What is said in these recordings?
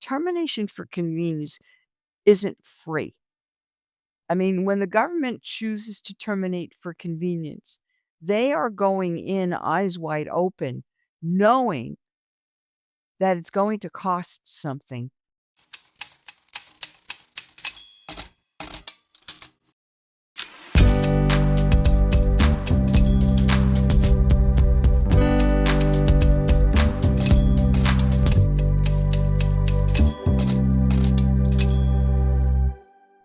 termination for convenience isn't free. I mean, when the government chooses to terminate for convenience, they are going in eyes wide open, knowing that it's going to cost something.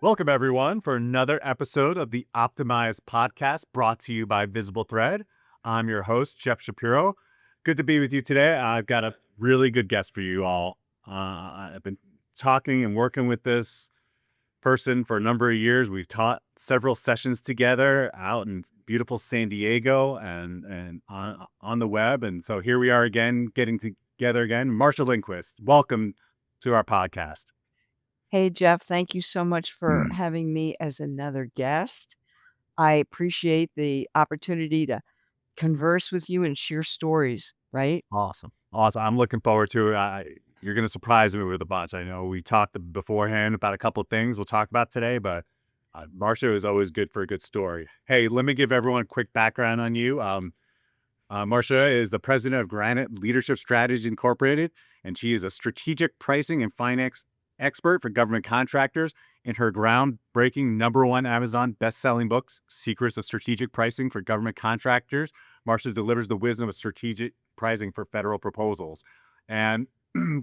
Welcome, everyone, for another episode of the Optimized Podcast brought to you by VisibleThread. I'm your host, Jeff Shapiro. Good to be with you today. I've got a really good guest for you all. I've been talking and working with this person for a number of years. We've taught several sessions together out in beautiful San Diego and on the web. And so here we are again, getting together again. Marsha Lindquist, welcome to our podcast. Hey, Jeff, thank you so much for having me as another guest. I appreciate the opportunity to converse with you and share stories, right? Awesome. I'm looking forward to it. You're going to surprise me with a bunch. I know we talked beforehand about a couple of things we'll talk about today, but Marsha is always good for a good story. Hey, let me give everyone a quick background on you. Marsha is the president of Granite Leadership Strategies Incorporated, and she is a strategic pricing and finance expert for government contractors. In her groundbreaking #1 Amazon best-selling books, Secrets of Strategic Pricing for Government Contractors, Marsha delivers the wisdom of strategic pricing for federal proposals. And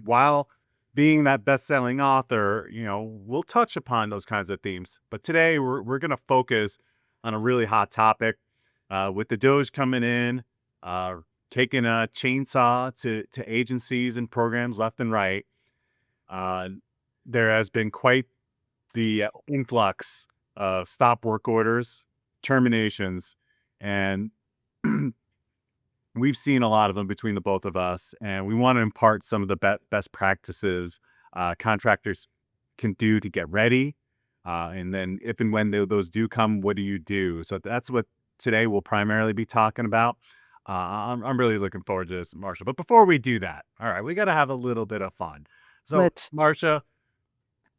while being that best-selling author, we'll touch upon those kinds of themes. But today we're going to focus on a really hot topic. With the DOGE coming in, taking a chainsaw to agencies and programs left and right, there has been quite the influx of stop work orders, terminations, and we've seen a lot of them between the both of us. And we want to impart some of the best practices contractors can do to get ready. And then if and when those do come, what do you do? So that's what today we'll primarily be talking about. I'm really looking forward to this, Marsha. But before we do that, all right, we got to have a little bit of fun. So, Let's Marsha,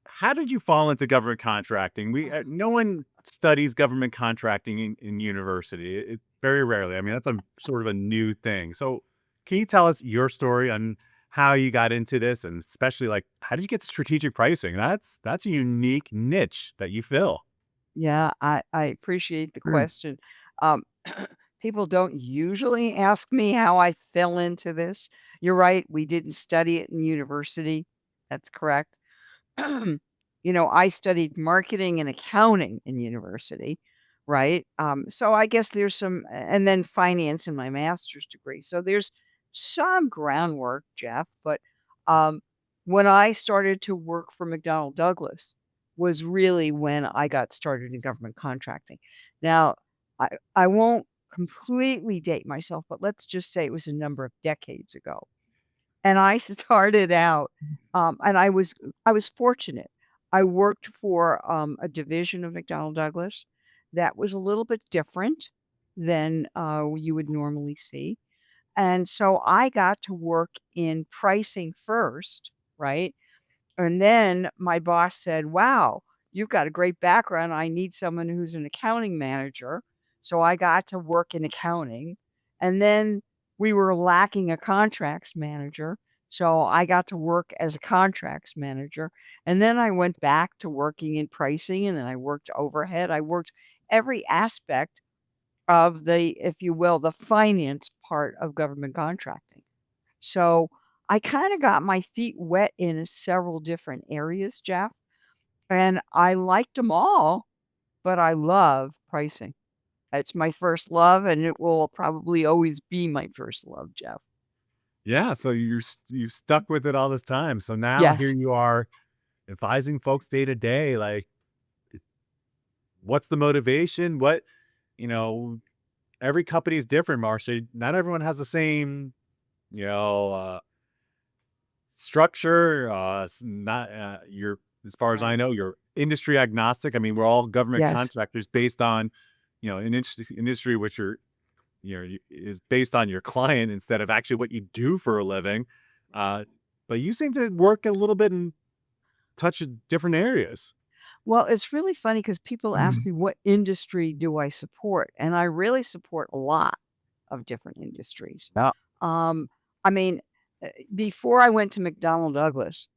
how did you fall into government contracting? No one studies government contracting in university. Very rarely. I mean, that's a sort of a new thing. So, can you tell us your story on how you got into this, and especially like how did you get to strategic pricing? That's a unique niche that you fill. Yeah, I appreciate the question. Um, people don't usually ask me how I fell into this. You're right, we didn't study it in university. That's correct. I studied marketing and accounting in university, right? So I guess there's some, and then finance in my master's degree. So there's some groundwork, Jeff. But um, when I started to work for McDonnell Douglas, was really when I got started in government contracting. Now, I won't completely date myself, but let's just say it was a number of decades ago. And I started out, and I was fortunate. I worked for, a division of McDonnell Douglas that was a little bit different than, you would normally see. And so I got to work in pricing first, right? And then my boss said, "Wow, you've got a great background. I need someone who's an accounting manager." So I got to work in accounting. And then we were lacking a contracts manager. So I got to work as a contracts manager. And then I went back to working in pricing, and then I worked overhead. I worked every aspect of the, if you will, the finance part of government contracting. So I kind of got my feet wet in several different areas, Jeff, and I liked them all, but I love pricing. It's my first love, and it will probably always be my first love, Jeff. Yeah, so you've stuck with it all this time. So now here Yes. you are advising folks day to day. Like, what's the motivation? You know, every company is different, Marsha. Not everyone has the same, you know, structure. Not you're as far as I Right. know, you're industry agnostic. I mean, we're all government Yes. contractors based on, an industry which is based on your client instead of actually what you do for a living. Uh, but you seem to work a little bit and touch different areas. Well, it's really funny because people ask me, "What industry do I support?" And I really support a lot of different industries. Yeah. Um, I mean, before I went to McDonnell Douglas,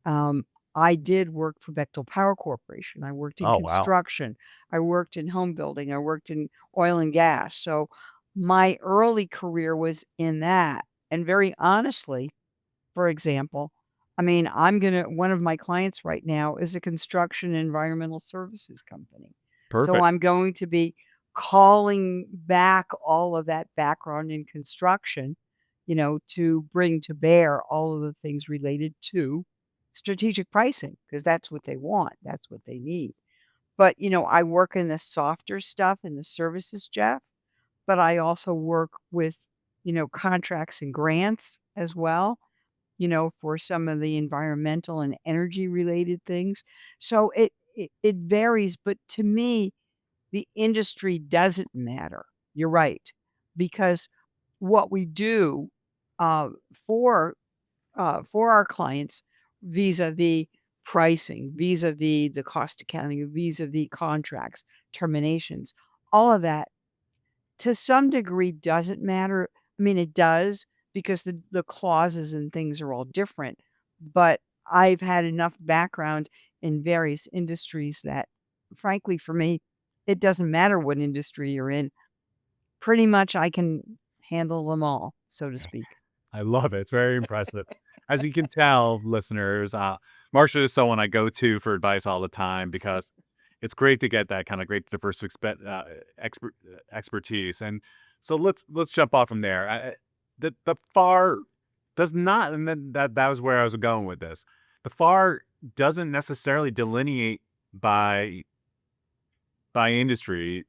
um, I did work for Bechtel Power Corporation. I worked in Oh, wow. construction. I worked in home building. I worked in oil and gas. So my early career was in that. And very honestly, for example, I mean, one of my clients right now is a construction environmental services company. So Perfect. I'm going to be calling back all of that background in construction, to bring to bear all of the things related to strategic pricing because that's what they want. That's what they need. But, I work in the softer stuff in the services, Jeff, but I also work with, contracts and grants as well, for some of the environmental and energy related things. So it varies, but to me, the industry doesn't matter. You're right, because what we do uh, for for our clients vis-a-vis pricing, vis-a-vis the cost accounting, vis-a-vis contracts, terminations, all of that to some degree doesn't matter. I mean, it does because the clauses and things are all different, but I've had enough background in various industries that frankly for me, it doesn't matter what industry you're in. Pretty much I can handle them all, so to speak. I love it. It's very impressive. As you can tell, listeners, Marsha is someone I go to for advice all the time because it's great to get that kind of great diverse expertise. And so let's jump off from there. The FAR does not, and then that was where I was going with this. The FAR doesn't necessarily delineate by industry.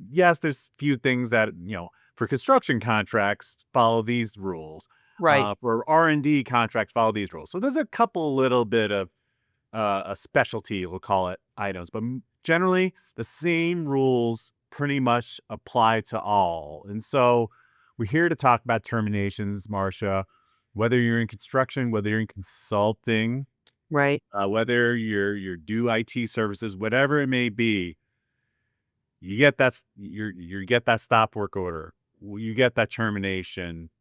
Yes, there's few things that for construction contracts follow these rules. Right. For R&D contracts follow these rules. So there's a couple little bit of a specialty, we'll call it, items, but generally the same rules pretty much apply to all. And so we're here to talk about terminations, Marsha. Whether you're in construction, whether you're in consulting, Right. whether you're do IT services, whatever it may be, you get you get that stop work order. You get that termination.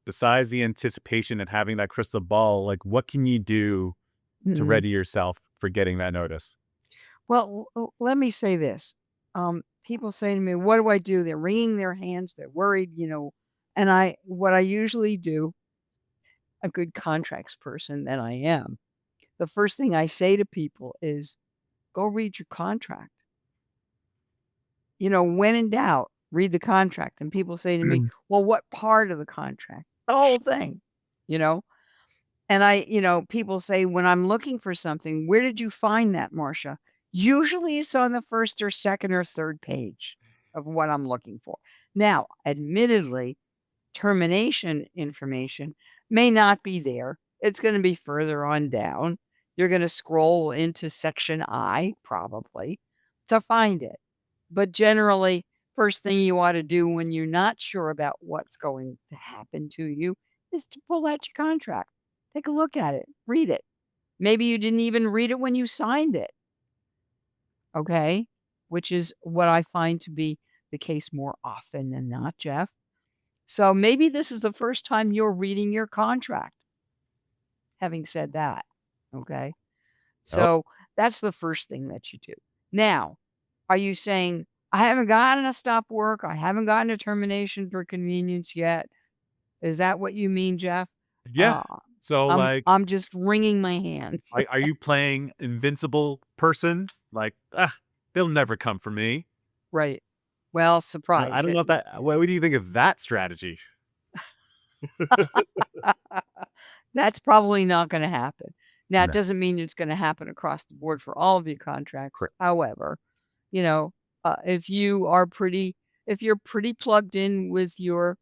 Besides the anticipation and having that crystal ball, like what can you do to Mhm. ready yourself for getting that notice? Well, let me say this. People say to me, "What do I do?" They're wringing their hands. They're worried, and what I usually do, a good contracts person that I am, the first thing I say to people is, "Go read your contract." When in doubt, read the contract. And people say to me, "Well, what part of the contract?" The whole thing, you know? And people say, when I'm looking for something, "Where did you find that, Marcia?" Usually it's on the first or second or third page of what I'm looking for. Now, admittedly, termination information may not be there. It's going to be further on down. You're going to scroll into section I probably to find it. But generally, first thing you ought to do when you're not sure about what's going to happen to you is to pull out your contract. Take a look at it, read it. Maybe you didn't even read it when you signed it. Okay. Which is what I find to be the case more often than not, Jeff. So maybe this is the first time you're reading your contract. Having said that, okay? Oh, So that's the first thing that you do. Now, are you saying, "I haven't gotten a stop work. I haven't gotten a termination for convenience yet"? Is that what you mean, Jeff? yeah. Uh, So, like, I'm just wringing my hands. are you playing invincible person? Like, they'll never come for me. Right. Well, I surprise. don't know if that. What do you think of that strategy? That's probably not gonna happen. Now, it No. doesn't mean it's gonna happen across the board for all of your contracts. Correct. However, you know, if you're pretty plugged in with your,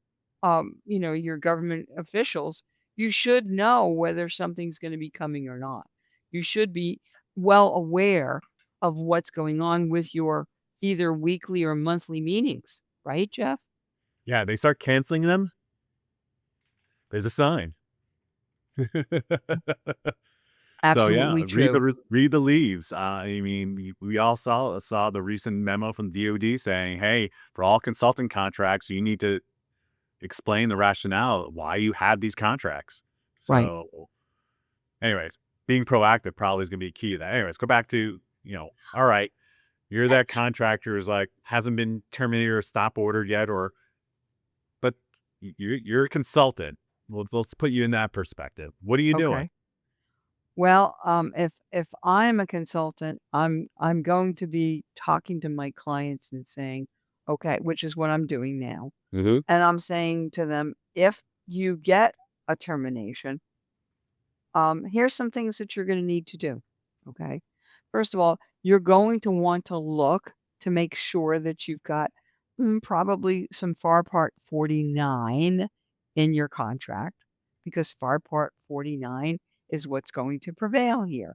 your government officials, you should know whether something's gonna be coming or not. You should be well aware of what's going on with your either weekly or monthly meetings, right, Jeff? Yeah, they start canceling them. There's a sign. So yeah, Absolutely true. read the leaves. I mean, we all saw the recent memo from DoD saying, "Hey, for all consulting contracts, you need to explain the rationale why you have these contracts." Right. So, anyways, being proactive probably is going to be key to that. Anyways, go back to all right, you're that contractor is like hasn't been terminated or stop ordered yet, but you're a consultant. Let's put you in that perspective. What are you doing? Okay. Well, if I'm a consultant, I'm going to be talking to my clients and saying, okay, which is what I'm doing now. Hmm. And I'm saying to them, if you get a termination, here's some things that you're going to need to do. Okay. First of all, you're going to want to look to make sure that you've got probably some FAR Part 49 in your contract because FAR Part 49 is what's going to prevail here.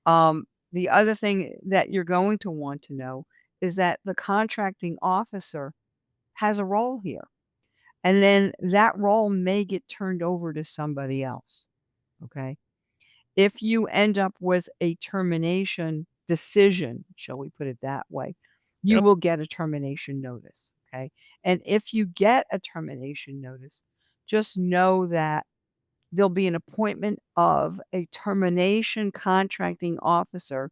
The other thing that you're going to want to know is that the contracting officer has a role here. And then that role may get turned over to somebody else. Okay. If you end up with a termination decision, shall we put it that way, you Yep. will get a termination notice. Okay. And if you get a termination notice, just know that there'll be an appointment of a termination contracting officer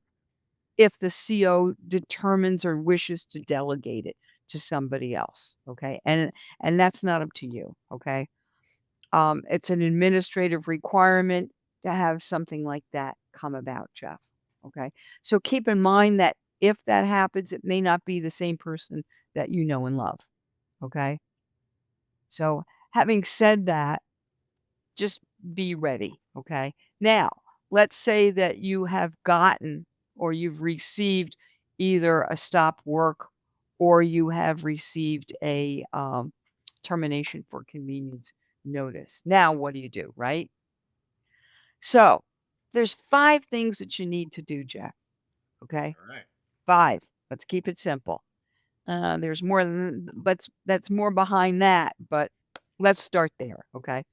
if the CO determines or wishes to delegate it to somebody else. Okay. And that's not up to you. Okay. It's an administrative requirement to have something like that come about, Jeff. Okay. So keep in mind that if that happens, it may not be the same person that you know and love. Okay. So having said that, just be ready. Okay. Now, let's say that you have gotten or you've received either a stop work or you have received a termination for convenience notice. Now, what do you do, right? So, there's 5 things that you need to do, Jack, okay? All right. 5. Let's keep it simple. There's more than but that's more behind that, but let's start there, okay?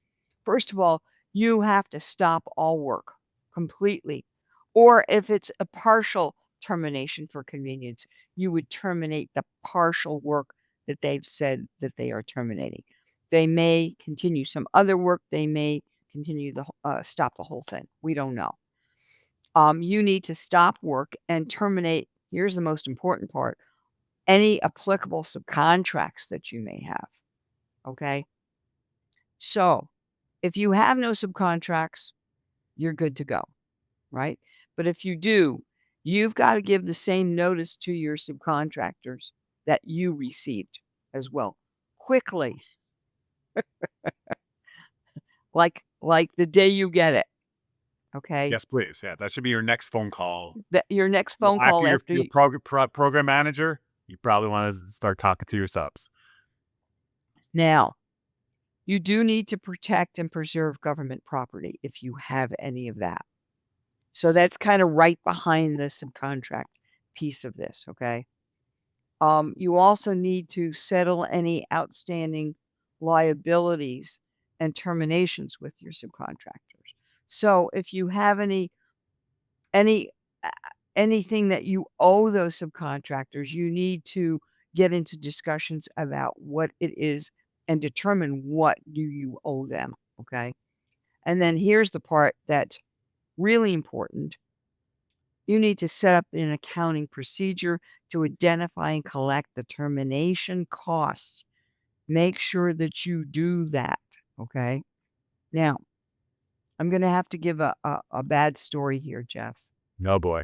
First of all, you have to stop all work completely. Or if it's a partial termination for convenience, you would terminate the partial work that they've said that they are terminating. They may continue some other work. They may continue stop the whole thing. We don't know. You need to stop work and terminate. Here's the most important part: any applicable subcontracts that you may have. Okay. So if you have no subcontracts, you're good to go, right? But if you do, you've got to give the same notice to your subcontractors that you received as well, quickly, like the day you get it. Okay. Yes, please. Yeah, that should be your next phone call. That your next Well, phone after call after your you program manager, you probably want to start talking to your subs. now you do need to protect and preserve government property if you have any of that. So that's kind of right behind the subcontract piece of this, okay? You also need to settle any outstanding liabilities and terminations with your subcontractors. So if you have any uh, anything that you owe those subcontractors, you need to get into discussions about what it is and determine what do you owe them, okay? And then here's the part that's really important. You need to set up an accounting procedure to identify and collect the termination costs. Make sure that you do that. Okay. Now, I'm going to have to give a bad story here, Jeff. No boy.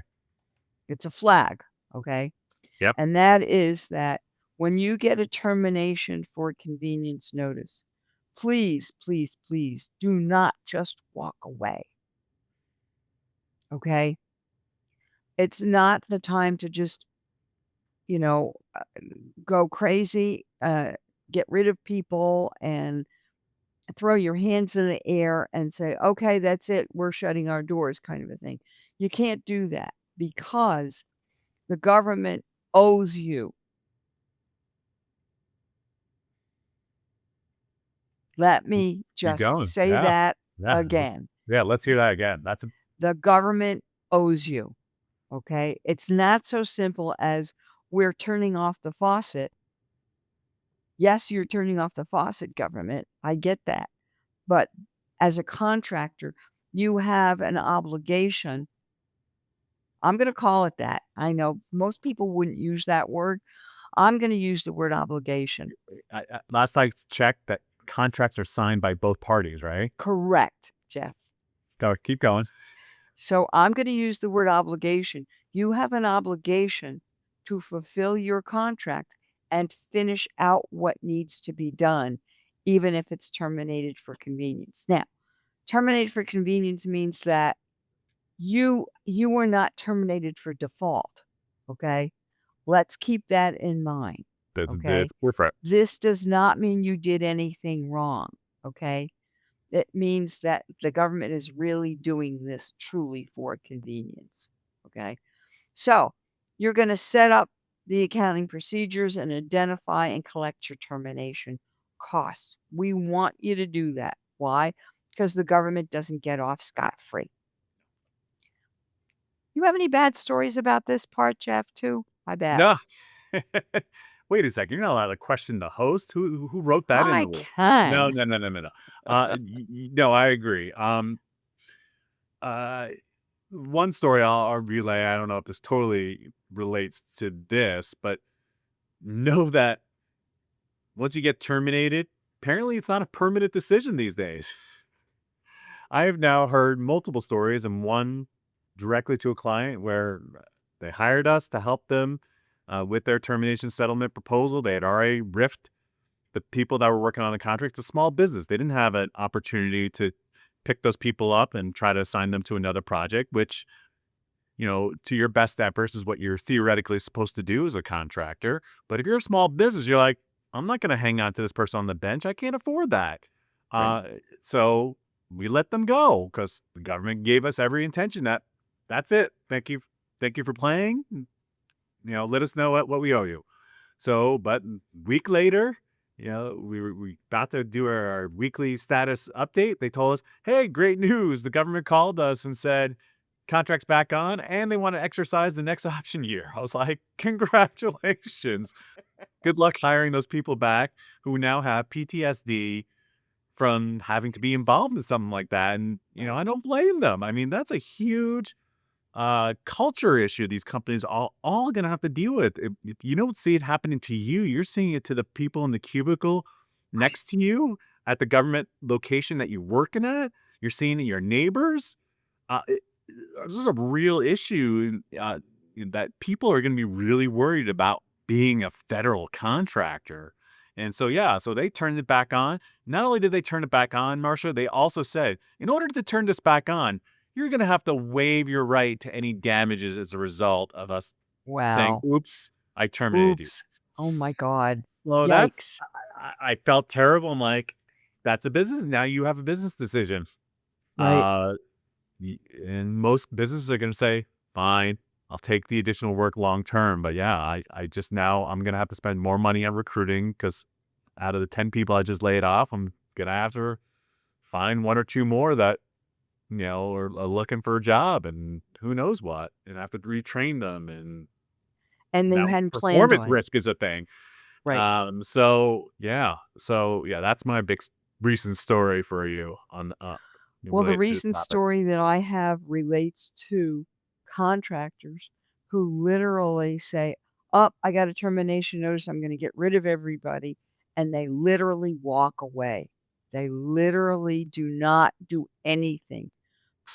It's a flag. Okay. Yep. And that is that when you get a termination for convenience notice, please, please, please do not just walk away. Okay. It's not the time to just you know, uh, go crazy, get rid of people and throw your hands in the air and say, okay, that's it. We're shutting our doors kind of a thing. You can't do that because the government owes you. Let me Keep just going. say Yeah. that Yeah. again. Yeah. Let's hear that again. That's The government owes you. Okay. It's not so simple as we're turning off the faucet. Yes, you're turning off the faucet, government. I get that. But as a contractor, you have an obligation. I'm going to call it that. I know most people wouldn't use that word. I'm going to use the word obligation. last I checked that contracts are signed by both parties, right? Correct, Jeff. Go, keep going. So I'm going to use the word obligation. You have an obligation to fulfill your contract and finish out what needs to be done, even if it's terminated for convenience. Now, terminated for convenience means that you were not terminated for default. Okay. Let's keep that in mind. Okay. That's different. This does not mean you did anything wrong. Okay. It means that the government is really doing this truly for convenience. Okay. So you're going to set up the accounting procedures and identify and collect your termination costs. We want you to do that. Why? Because the government doesn't get off scot-free. You have any bad stories about this part, Jeff, too? I bet. No. Wait a second. You're not allowed to question the host. Who wrote that in I the rule? No, can. no, no, no, no, no. No, I agree. Uh, one story I'll relay. I don't know if this totally relates to this, but know that once you get terminated, apparently it's not a permanent decision these days. I have now heard multiple stories, and one directly to a client where they hired us to help them with their termination settlement proposal. They had already riffed the people that were working on the contract. It's a small business. They didn't have an opportunity to pick those people up and try to assign them to another project, which, to your best efforts is what you're theoretically supposed to do as a contractor. But if you're a small business, you're like, I'm not going to hang on to this person on the bench. I can't afford that. Right. So we let them go because the government gave us every intention that that's it. Thank you. Thank you for playing. Let us know what we owe you. So, but a week later, we about to do our weekly status update. They told us, hey, great news. The government called us and said, contract's back on and they want to exercise the next option year. I was like, congratulations. Good luck hiring those people back who now have PTSD from having to be involved in something like that. And, I don't blame them. I mean, that's a huge culture issue these companies all going to have to deal with. If you don't see it happening to you, you're seeing it to the people in the cubicle next to you at the government location that you're working at. You're seeing it your neighbors. This is a real issue that people are going to be really worried about being a federal contractor. And so, so they turned it back on. Not only did they turn it back on, Marsha, they also said, in order to turn this back on, you're going to have to waive your right to any damages as a result of us saying, Wow. oops, I terminated you. Oops. Oh my God. Well, Yikes. I felt terrible. I'm like, that's a business. Now you have a business decision. Right. And most businesses are going to say, fine, I'll take the additional work long term. But yeah, I just now I'm going to have to spend more money on recruiting because out of the 10 people I just laid off, I'm going to have to find one or two more that, are looking for a job and who knows what, and I have to retrain them. And And they now hadn't planned performance on it. risk is a thing. Right. So yeah, that's my big recent story for you on, Well, the related to this recent topic. story that I have relates to contractors who literally say, "Oh, I got a termination notice. I'm going to get rid of everybody." And they literally walk away. They literally do not do anything.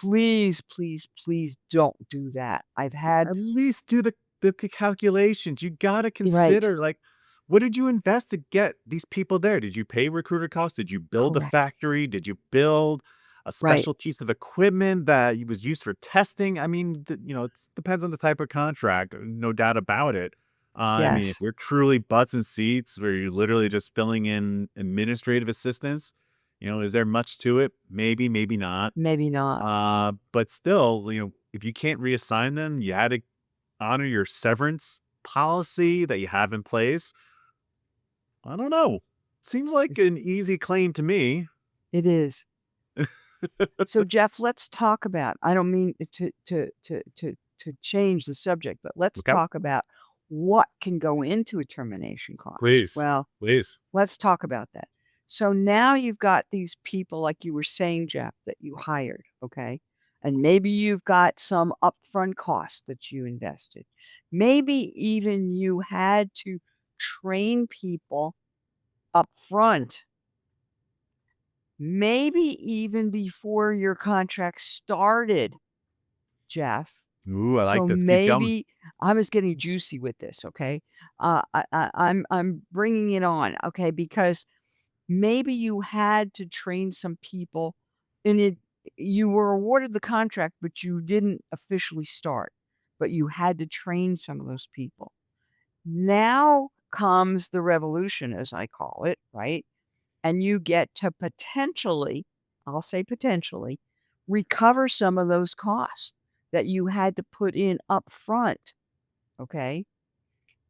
Please, please, please don't do that. I've had At least do the calculations. You gotta right, consider, like, what did you invest to get these people there? Did you pay recruiter costs? Did you build a correct, factory? Did you build a right, special piece of equipment that was used for testing? I mean, it depends on the type of contract, no doubt about it. I mean, if yes, you're truly butts and seats where you're literally just filling in administrative assistance, is there much to it? Maybe, maybe not. maybe not. But still, if you can't reassign them, you had to honor your severance policy that you have in place. I don't know. Seems like It's, an easy claim to me. it is. So Jeff, let's talk about, I don't mean to change the subject, but let's Okay. talk about what can go into a termination cost. Please. Well, Please. let's talk about that. So now you've got these people, like you were saying, Jeff, that you hired, okay? And maybe you've got some upfront costs that you invested. Maybe even you had to train people upfront, maybe even before your contract started, Jeff. Ooh, I like So this. Keep going. maybe I was getting juicy with this, okay? I'm bringing it on, okay? Because maybe you had to train some people and you were awarded the contract, but you didn't officially start, but you had to train some of those people. Now comes the revolution, as I call it, right? And you get to potentially, I'll say potentially, recover some of those costs that you had to put in up front, okay?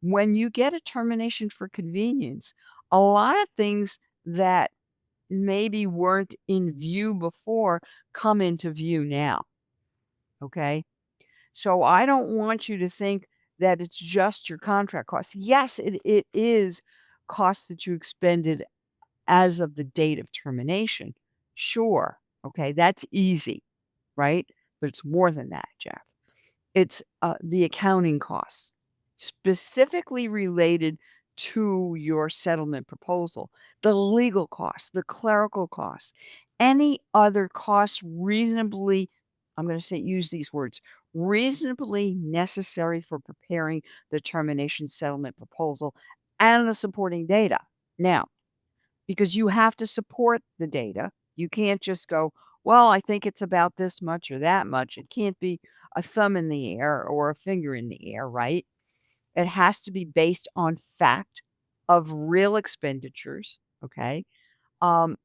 When you get a termination for convenience, a lot of things that maybe weren't in view before come into view now, okay? So I don't want you to think that it's just your contract costs. Yes, it is costs that you expended as of the date of termination. Sure, okay, that's easy, right? But it's more than that, Jeff. It's, the accounting costs, specifically related to your settlement proposal, the legal costs, the clerical costs, any other costs reasonably, I'm gonna say use these words, reasonably necessary for preparing the termination settlement proposal and the supporting data. Now, because you have to support the data. You can't just go, well, I think it's about this much or that much. It can't be a thumb in the air or a finger in the air, right? It has to be based on fact of real expenditures. Okay. Um,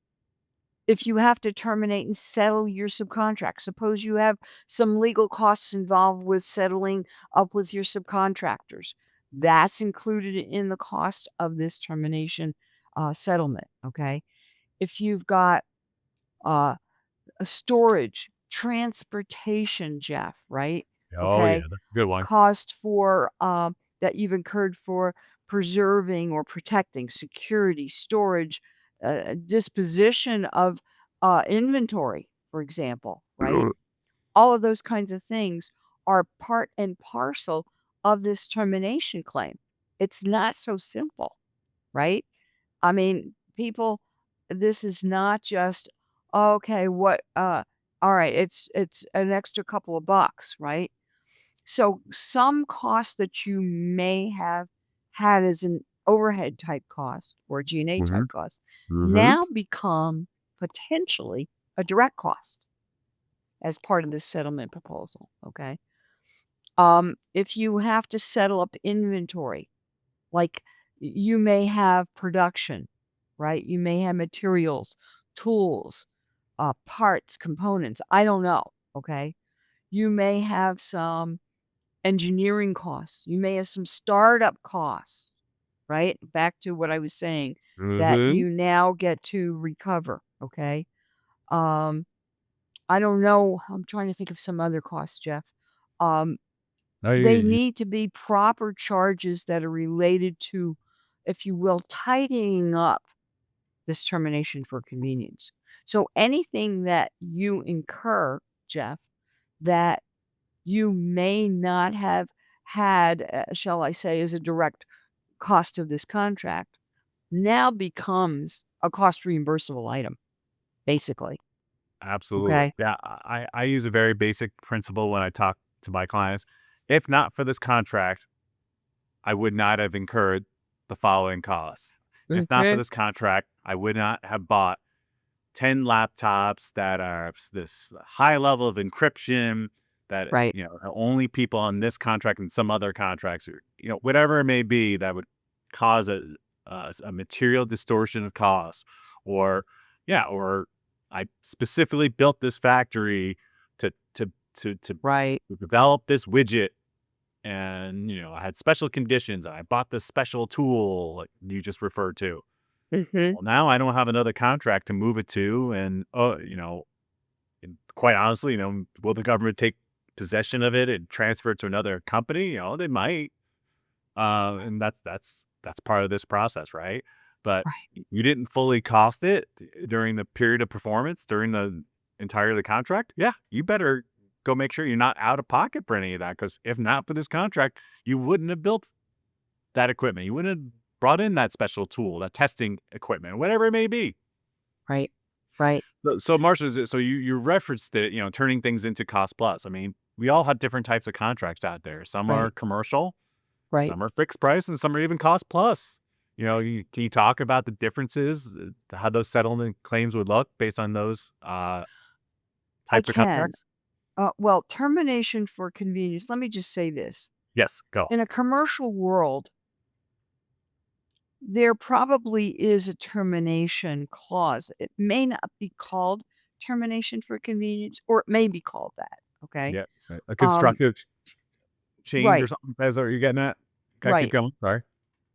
if you have to terminate and settle your subcontract, suppose you have some legal costs involved with settling up with your subcontractors, that's included in the cost of this termination settlement. Okay, if you've got uh, a storage, transportation, Jeff, right? Oh, yeah. Okay. That's a good one. Cost for that you've incurred for preserving or protecting security, storage, disposition of inventory, for example, right? All of those kinds of things are part and parcel of this termination claim. It's not so simple, right? I mean, people, this is not just, okay, what, all right, it's an extra couple of bucks, right? So some costs that you may have had as an overhead type cost or G&A Mm-hmm. type cost Mm-hmm. now become potentially a direct cost as part of this settlement proposal, okay? If you have to settle up inventory, like, you may have production, right? You may have materials, tools, parts, components, I don't know, okay? You may have some engineering costs, you may have some startup costs, right? Back to what I was saying, that Mm-hmm. you now get to recover, okay? Um, I don't know, I'm trying to think of some other costs, Jeff. Um, No, They need to be proper charges that are related to, if you will, tidying up this termination for convenience. So anything that you incur, Jeff, that you may not have had, shall I say, as a direct cost of this contract, now becomes a cost reimbursable item, basically. absolutely. Okay. Yeah, I use a very basic principle when I talk to my clients. If not for this contract, I would not have incurred the following costs. If not for Hmm. this contract, I would not have bought 10 laptops that are this high level of encryption that, Right. only people on this contract and some other contracts or, whatever it may be that would cause a material distortion of costs or, yeah, or I specifically built this factory to Right. develop this widget and, I had special conditions. I bought this special tool like you just referred to. Hmm. Well, now I don't have another contract to move it to, and quite honestly, will the government take possession of it and transfer it to another company? They might. And that's part of this process, right? But Right. you didn't fully cost it during the period of performance, during the entire of the contract. Yeah, you better go make sure you're not out of pocket for any of that. Because if not for this contract, you wouldn't have built that equipment. You wouldn't have brought in that special tool, that testing equipment, whatever it may be. Right. Right. So Marsha, so you referenced it, turning things into cost plus. I mean, we all have different types of contracts out there. Some are Right. commercial, Right. some are fixed price, and some are even cost plus. Can you talk about the differences, how those settlement claims would look based on those I types of can. contracts? Well, termination for convenience. Let me just say this. Yes, go. In a commercial world, there probably is a termination clause. It may not be called termination for convenience, or it may be called that. Okay. Yeah, a Um, constructive change or right, something. Is that what you're getting at? Okay, keep right, going. Sorry.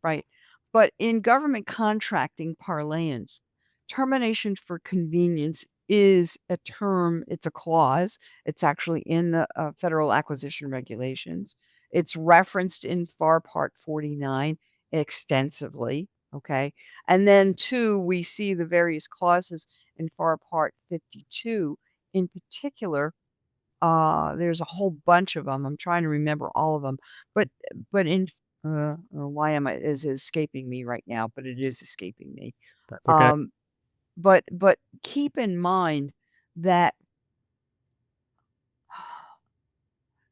right. But in government contracting parlance, termination for convenience is a term, it's a clause. It's actually in the federal acquisition regulations. It's referenced in FAR Part 49 extensively. Okay. And then, two, we see the various clauses in FAR Part 52. In particular, there's a whole bunch of them. I'm trying to remember all of them, but in why am I is escaping me right now, but it is escaping me. That's okay. Um, but keep in mind that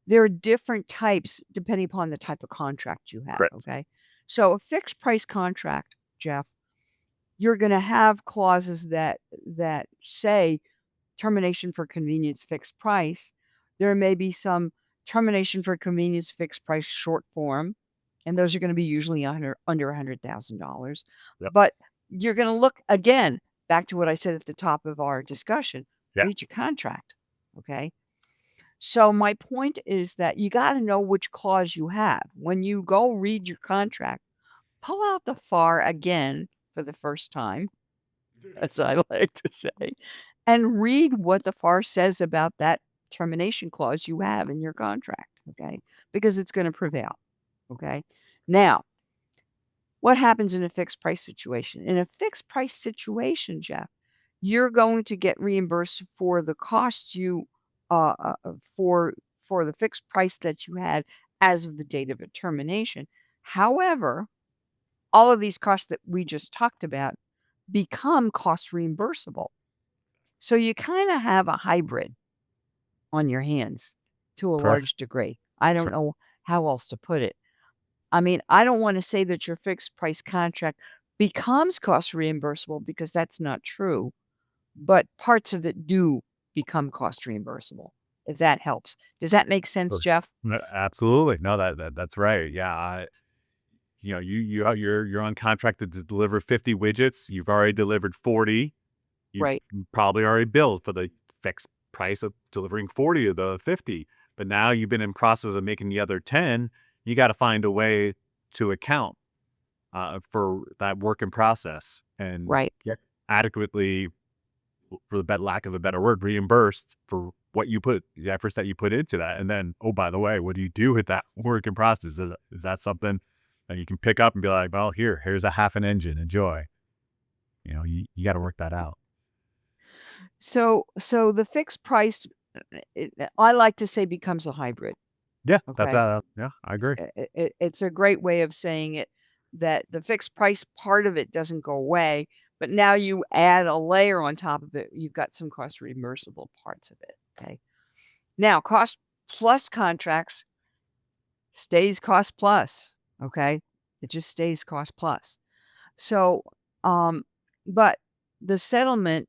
there are different types depending upon the type of contract you have, Correct. okay? So a fixed price contract, Jeff, you're gonna have clauses that say termination for convenience fixed price. There may be some termination for convenience fixed price short form, and those are gonna be usually under $100,000. Yep. But you're gonna look again, back to what I said at the top of our discussion, Yeah. read your contract, okay? So my point is that you gotta know which clause you have. When you go read your contract, pull out the FAR again for the first time, as I like to say, and read what the FAR says about that termination clause you have in your contract, okay? Because it's gonna prevail, okay? Now, what happens in a fixed price situation? In a fixed price situation, Jeff, you're going to get reimbursed for the costs you, for the fixed price that you had as of the date of a termination. However, all of these costs that we just talked about become cost reimbursable. So you kinda have a hybrid on your hands to a Correct. large degree. I don't Correct. know how else to put it. I mean, I don't wanna say that your fixed price contract becomes cost reimbursable because that's not true, but parts of it do become cost reimbursable, if that helps. Does that make sense, Sure. Jeff? No, absolutely. No, that's right. Yeah. You're on contract to deliver 50 widgets. You've already delivered 40. You Right, probably already billed for the fixed price of delivering 40 of the 50. But now you've been in process of making the other 10. You got to find a way to account for that work in process and right. get adequately, for the lack of a better word, reimbursed for what you put, the efforts that you put into that. And then, oh, by the way, what do you do with that work in process? Is that something that you can pick up and be like, well, here's a half an engine, enjoy. You got to work that out. So the fixed price, I like to say becomes a hybrid, Yeah, okay? yeah, I agree. It's a great way of saying it, that the fixed price part of it doesn't go away, but now you add a layer on top of it. You've got some cost reimbursable parts of it. Okay. Now, cost plus contracts stays cost plus. Okay. It just stays cost plus. So, um, but the settlement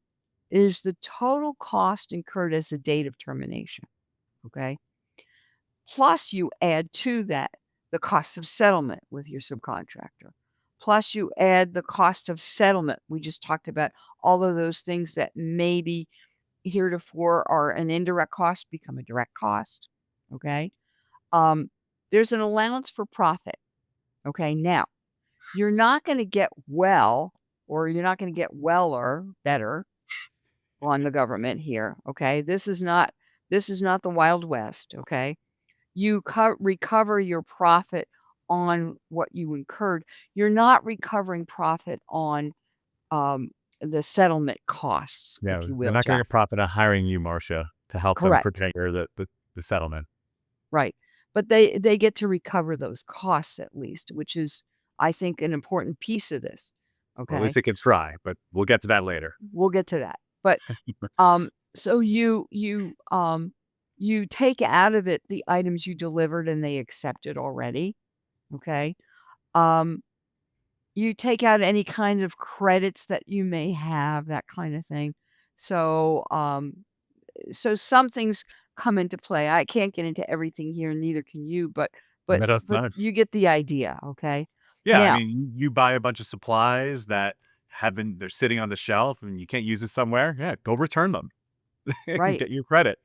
is the total cost incurred as the date of termination. Okay. Plus, you add to that the cost of settlement with your subcontractor. Plus, you add the cost of settlement. We just talked about all of those things that maybe heretofore are an indirect cost become a direct cost. Okay. Um, there's an allowance for profit. Okay. Now, you're not going to get well, or you're not going to get weller, better, on the government here. Okay. This is not the Wild West. Okay. You recover your profit on what you incurred. You're not recovering profit on the settlement costs, Yeah, if you they're will, not getting a Jeff. profit on hiring you, Marsha, to help them Correct. prepare the settlement. Right. But they get to recover those costs at least, which is, I think, an important piece of this. Well, at least Okay. they can try, but we'll get to that later. We'll get to that. But so you take out of it the items you delivered and they accepted already. Okay. Um, you take out any kind of credits that you may have, that kind of thing. So so some things come into play. I can't get into everything here, and neither can you, but That's not. you get the idea, okay? Yeah, I Now, mean, you buy a bunch of supplies that haven't they're sitting on the shelf and you can't use it somewhere. Yeah, go return them and right, get your credit.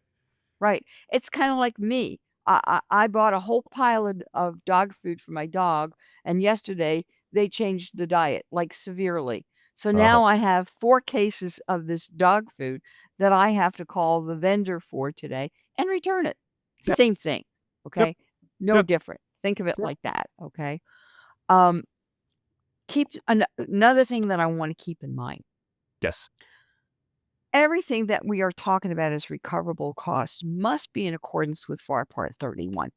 right. It's kind of like me. I bought a whole pile of dog food for my dog, and yesterday they changed the diet like severely. So Oh, now I have 4 cases of this dog food that I have to call the vendor for today and return it. yep, Same thing, yep, okay? No yep, different. Think of it yep. like that, okay? Um, another thing that I want to keep in mind. Yes. Everything that we are talking about as recoverable costs must be in accordance with FAR Part 31,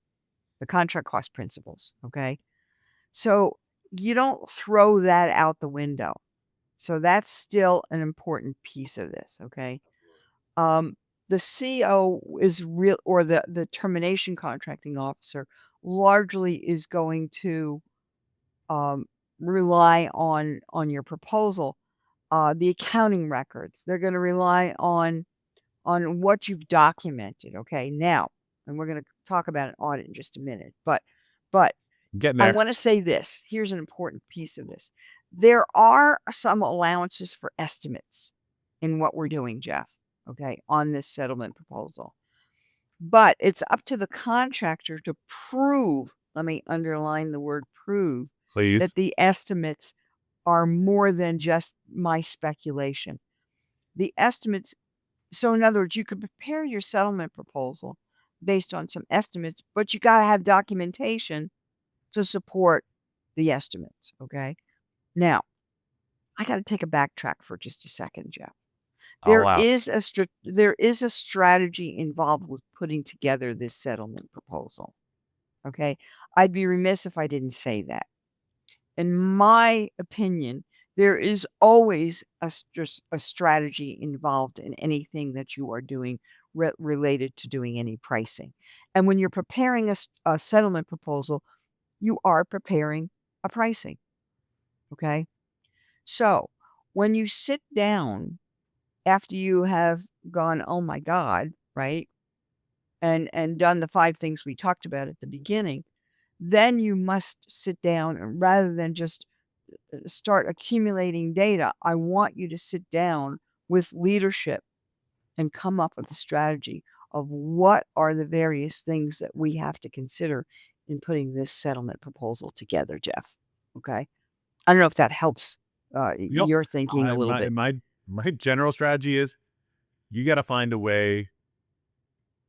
the contract cost principles, okay? So you don't throw that out the window. So that's still an important piece of this, okay? Um, the CO is real, or the termination contracting officer largely is going to um, rely on your proposal, the accounting records. They're going to rely on what you've documented. Okay, now, and we're going to talk about an audit in just a minute, but Getting I there. want to say this. Here's an important piece of this. There are some allowances for estimates in what we're doing, Jeff. Okay, on this settlement proposal. But it's up to the contractor to prove, let me underline the word prove, Please. that the estimates are more than just my speculation. The estimates, so in other words, you could prepare your settlement proposal based on some estimates, but you got to have documentation to support the estimates. Okay. Now, I got to take a backtrack for just a second, Jeff. All out. There is a strategy involved with putting together this settlement proposal. Okay. I'd be remiss if I didn't say that. In my opinion, there is always a strategy involved in anything that you are doing related to doing any pricing. And when you're preparing a settlement proposal, you are preparing a pricing. Okay. So when you sit down after you have gone, oh my God, right? And done the 5 things we talked about at the beginning, then you must sit down and rather than just start accumulating data. I want you to sit down with leadership and come up with a strategy of what are the various things that we have to consider in putting this settlement proposal together, Jeff. Okay. I don't know if that helps Yep. your thinking a little My bit. my general strategy is you got to find a way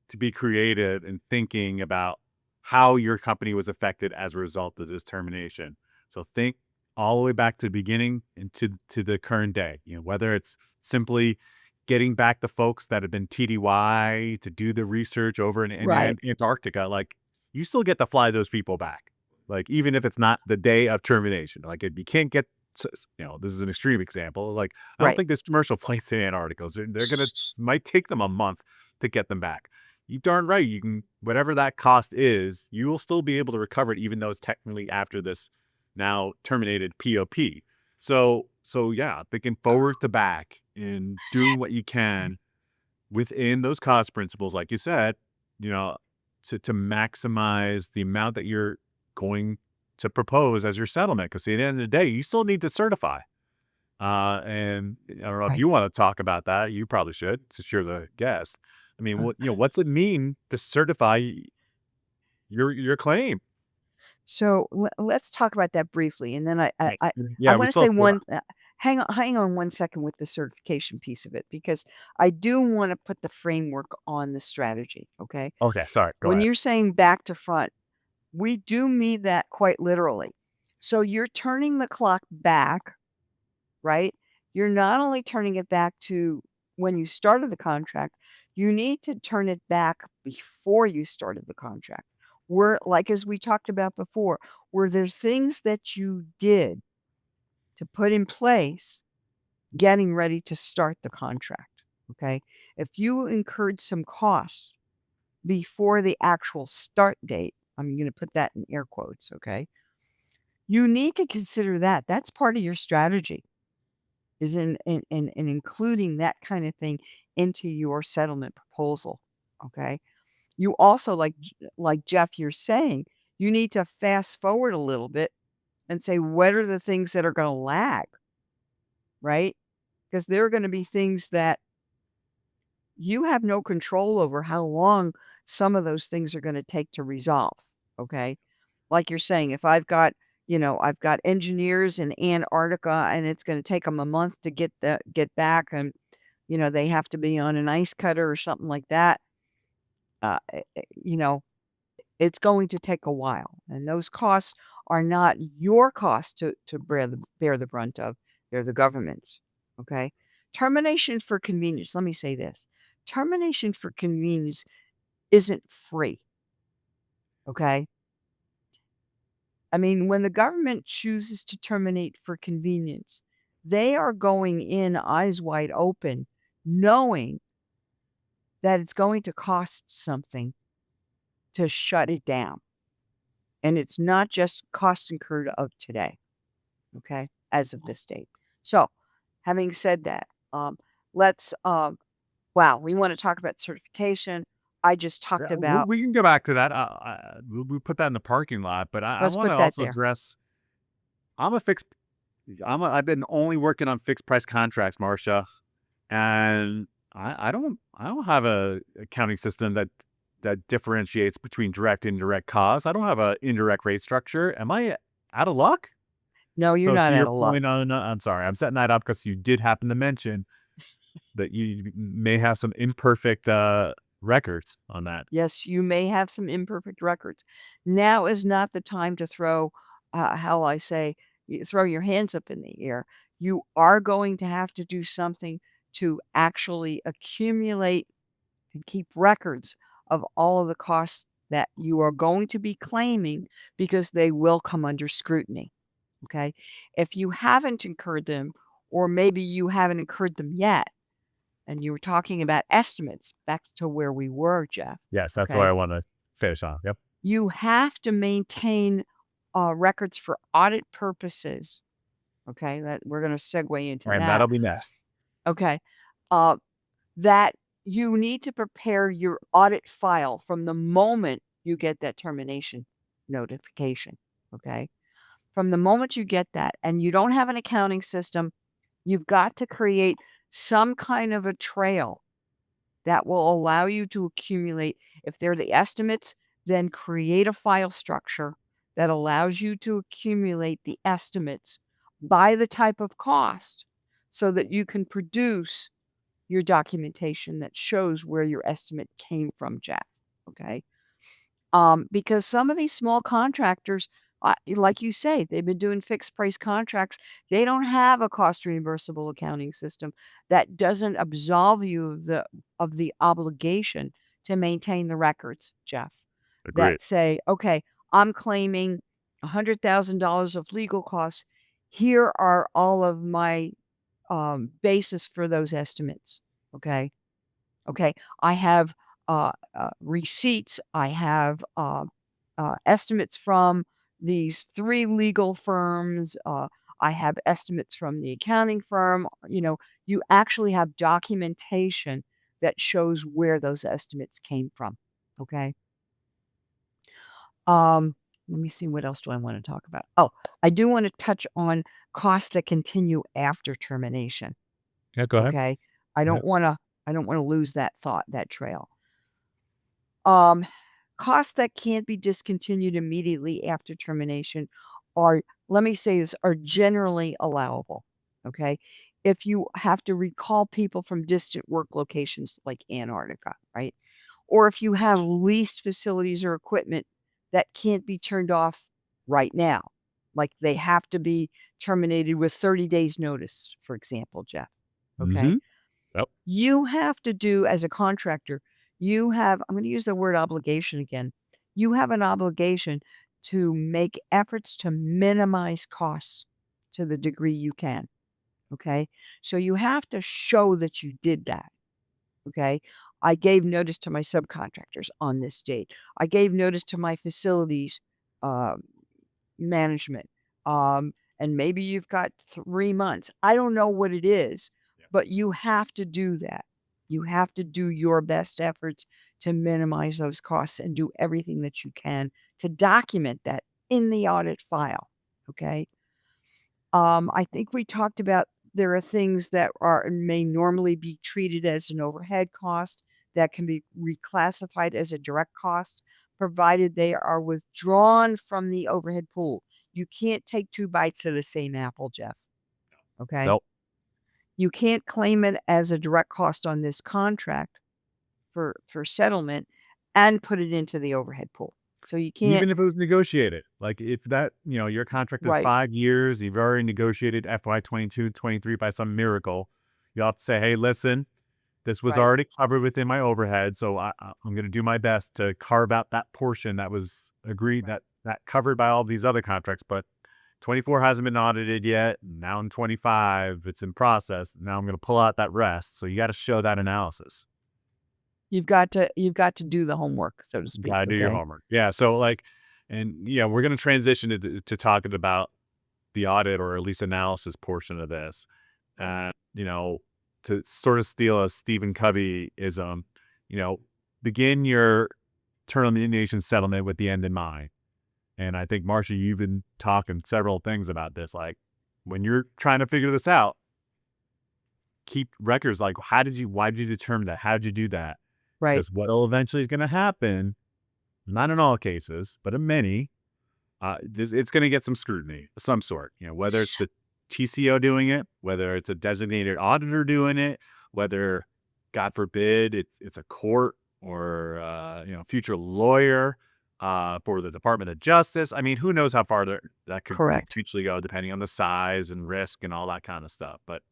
to be creative in thinking about how your company was affected as a result of this termination. So think all the way back to the beginning and to the current day. You know, whether it's simply getting back the folks that have been TDY to do the research over in Right. Antarctica, like you still get to fly those people back. Like even if it's not the day of termination, like if you can't get, you know, this is an extreme example. Like I don't Right. think there's commercial flights to Antarctica. They're gonna might take them a month to get them back. You darn right. You can, whatever that cost is, you will still be able to recover it, even though it's technically after this now terminated POP. So yeah, thinking forward to back and doing what you can within those cost principles, like you said, you know, to maximize the amount that you're going to propose as your settlement. Because at the end of the day, you still need to certify. And I don't know if Right. you want to talk about that. You probably should, since you're the guest. I mean, Uh, what's it mean to certify your claim? So let's talk about that briefly, and then Right. I Yeah, we want to still say have 4 one. hang on 1 second with the certification piece of it, because I do wanna put the framework on the strategy, okay? Okay, sorry. Go When ahead. you're saying back to front, we do mean that quite literally. So you're turning the clock back, right? You're not only turning it back to when you started the contract, you need to turn it back before you started the contract. Where, like as we talked about before, were there things that you did to put in place getting ready to start the contract, okay? If you incurred some costs before the actual start date, I'm gonna put that in air quotes, okay? You need to consider that. That's part of your strategy, is in including that kind of thing into your settlement proposal, okay? You also, like Jeff, you're saying, you need to fast forward a little bit and say, what are the things that are gonna lag, right? Because there are gonna be things that you have no control over how long some of those things are gonna take to resolve, okay? Like you're saying, if I've got engineers in Antarctica and it's gonna take them a month to get back and, they have to be on an ice cutter or something like that, uh, eh eh, you know, it's going to take a while, and those costs are not your cost to bear the brunt of, they're the government's, okay? Termination for convenience, let me say this, termination for convenience isn't free, okay? I mean, when the government chooses to terminate for convenience, they are going in eyes wide open, knowing that it's going to cost something to shut it down, and it's not just costs incurred of today. Okay, as of this date. So, having said that, let's, wow, we want to talk about certification. I just Yeah, talked we, about, we can go back to that. We put that in the parking lot, but I let's want put to that also there. address. I'm a fixed. I've been only working on fixed price contracts, Marsha, and I don't have a accounting system that differentiates between direct and indirect costs. I don't have a indirect rate structure. Am I out of luck? No, you're So not to out your of luck. point on, I'm sorry, I'm setting that up because you did happen to mention that you may have some imperfect records on that. Yes, you may have some imperfect records. Now is not the time to throw, how I say, throw your hands up in the air. You are going to have to do something to actually accumulate and keep records of all of the costs that you are going to be claiming, because they will come under scrutiny. Okay. If you haven't incurred them, or maybe you haven't incurred them yet, and you were talking about estimates, back to where we were, Jeff. Yes, that's what Okay. I want to finish on. Yep. You have to maintain records for audit purposes. Okay. That we're going to segue into And that. that'll be next. Okay. Uh, that you need to prepare your audit file from the moment you get that termination notification, okay? From the moment you get that and you don't have an accounting system, you've got to create some kind of a trail that will allow you to accumulate. If they're the estimates, then create a file structure that allows you to accumulate the estimates by the type of cost, so that you can produce your documentation that shows where your estimate came from, Jack, okay? Because some of these small contractors, like you say, they've been doing fixed price contracts. They don't have a cost reimbursable accounting system that doesn't absolve you of the obligation to maintain the records, Jeff, Agreed. that say, "Okay, I'm claiming $100,000 of legal costs. Here are all of my basis for those estimates." Okay. Okay. I have receipts. I have estimates from these three legal firms. I have estimates from the accounting firm. You actually have documentation that shows where those estimates came from. Okay. Let me see, what else do I want to talk about? Oh, I do want to touch on costs that continue after termination. Yeah, go ahead. Okay. I Yeah. don't wanna I don't wanna lose that thought, that trail. Um, Costs that can't be discontinued immediately after termination are, let me say this, are generally allowable. Okay. If you have to recall people from distant work locations like Antarctica, right? Or if you have leased facilities or equipment that can't be turned off right now, like they have to be terminated with 30 days notice, for example, Jeff. Okay. Mm-hmm. Yep. You have to do as a contractor, you have, I'm going to use the word obligation again. You have an obligation to make efforts to minimize costs to the degree you can. Okay. So you have to show that you did that. Okay. I gave notice to my subcontractors on this date. I gave notice to my facilities uh, management. And maybe you've got 3 months. I don't know what it is, Yeah. but you have to do that. You have to do your best efforts to minimize those costs and do everything that you can to document that in the audit file. Okay. I think we talked about there are things that may normally be treated as an overhead cost that can be reclassified as a direct cost, provided they are withdrawn from the overhead pool. You can't take 2 bites of the same apple, Jeff. Okay? Nope. You can't claim it as a direct cost on this contract for settlement and put it into the overhead pool. So you can't. Even if it was negotiated, like if that, your contract is Right, 5 years, you've already negotiated FY 22, 23 by some miracle, you'll have to say, hey, listen, this was right. already covered within my overhead. So I'm going to do my best to carve out that portion that was agreed Right. that covered by all these other contracts. But 24 hasn't been audited yet. Now in 25, it's in process. Now I'm going to pull out that rest. So you got to show that analysis. You've got to do the homework, so to You speak, got to do your okay? homework. Yeah. So and yeah, we're going to transition to talking about the audit or at least analysis portion of this. Okay. You know, to sort of steal a Stephen Covey-ism, you know, begin your termination settlement with the end in mind. And I think, Marsha, you've been talking several things about this. Like when you're trying to figure this out, keep records like why did you determine that? How did you do that? Right. Because what'll eventually is going to happen, not in all cases, but in many, it's going to get some scrutiny of some sort, whether it's the TCO doing it, whether it's a designated auditor doing it, whether, God forbid, it's a court or, future lawyer for the Department of Justice. I mean, who knows how far that could Correct. potentially go depending on the size and risk and all that kind of stuff. But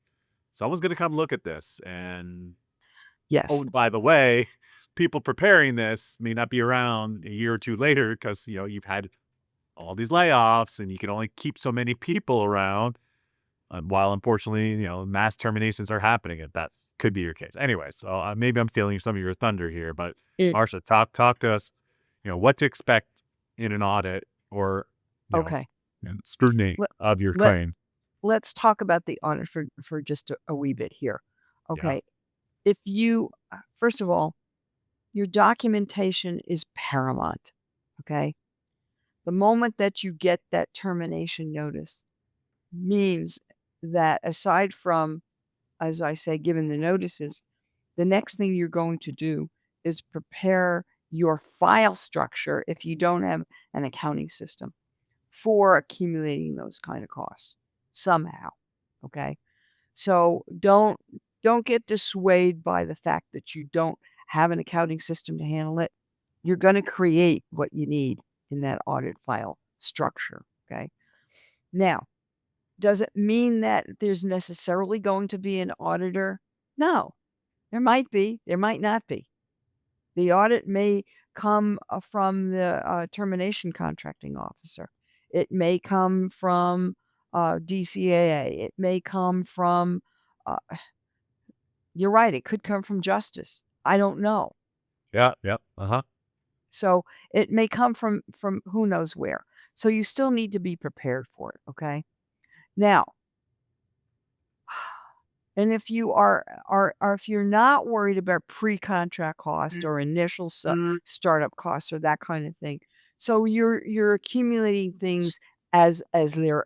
someone's going to come look at this. And, oh, Yes. by the way, people preparing this may not be around a year or two later because, you've had all these layoffs and you can only keep so many people around while unfortunately, mass terminations are happening. If that could be your case. Anyway, so maybe I'm stealing some of your thunder here, but It Marsha, talk to us, what to expect in an audit or, okay. scrutiny Let of your let claim. let's talk about the audit for just a wee bit here. Yeah. Okay. If you first of all, your documentation is paramount, okay? The moment that you get that termination notice means that aside from, as I say, given the notices, the next thing you're going to do is prepare your file structure if you don't have an accounting system for accumulating those kind of costs somehow, okay? So don't get dissuaded by the fact that you don't have an accounting system to handle it. You're going to create what you need in that audit file structure, okay? Now, does it mean that there's necessarily going to be an auditor? No. There might be, there might not be. The audit may come from the termination contracting officer. It may come from DCAA. It may come from, uh, you're right, it could come from justice. I don't know. Yeah. Yep. Uh-huh. So it may come from who knows where. So you still need to be prepared for it. Okay. Now, and if you are if you're not worried about pre-contract cost or initial startup costs or that kind of thing, so you're accumulating things as they're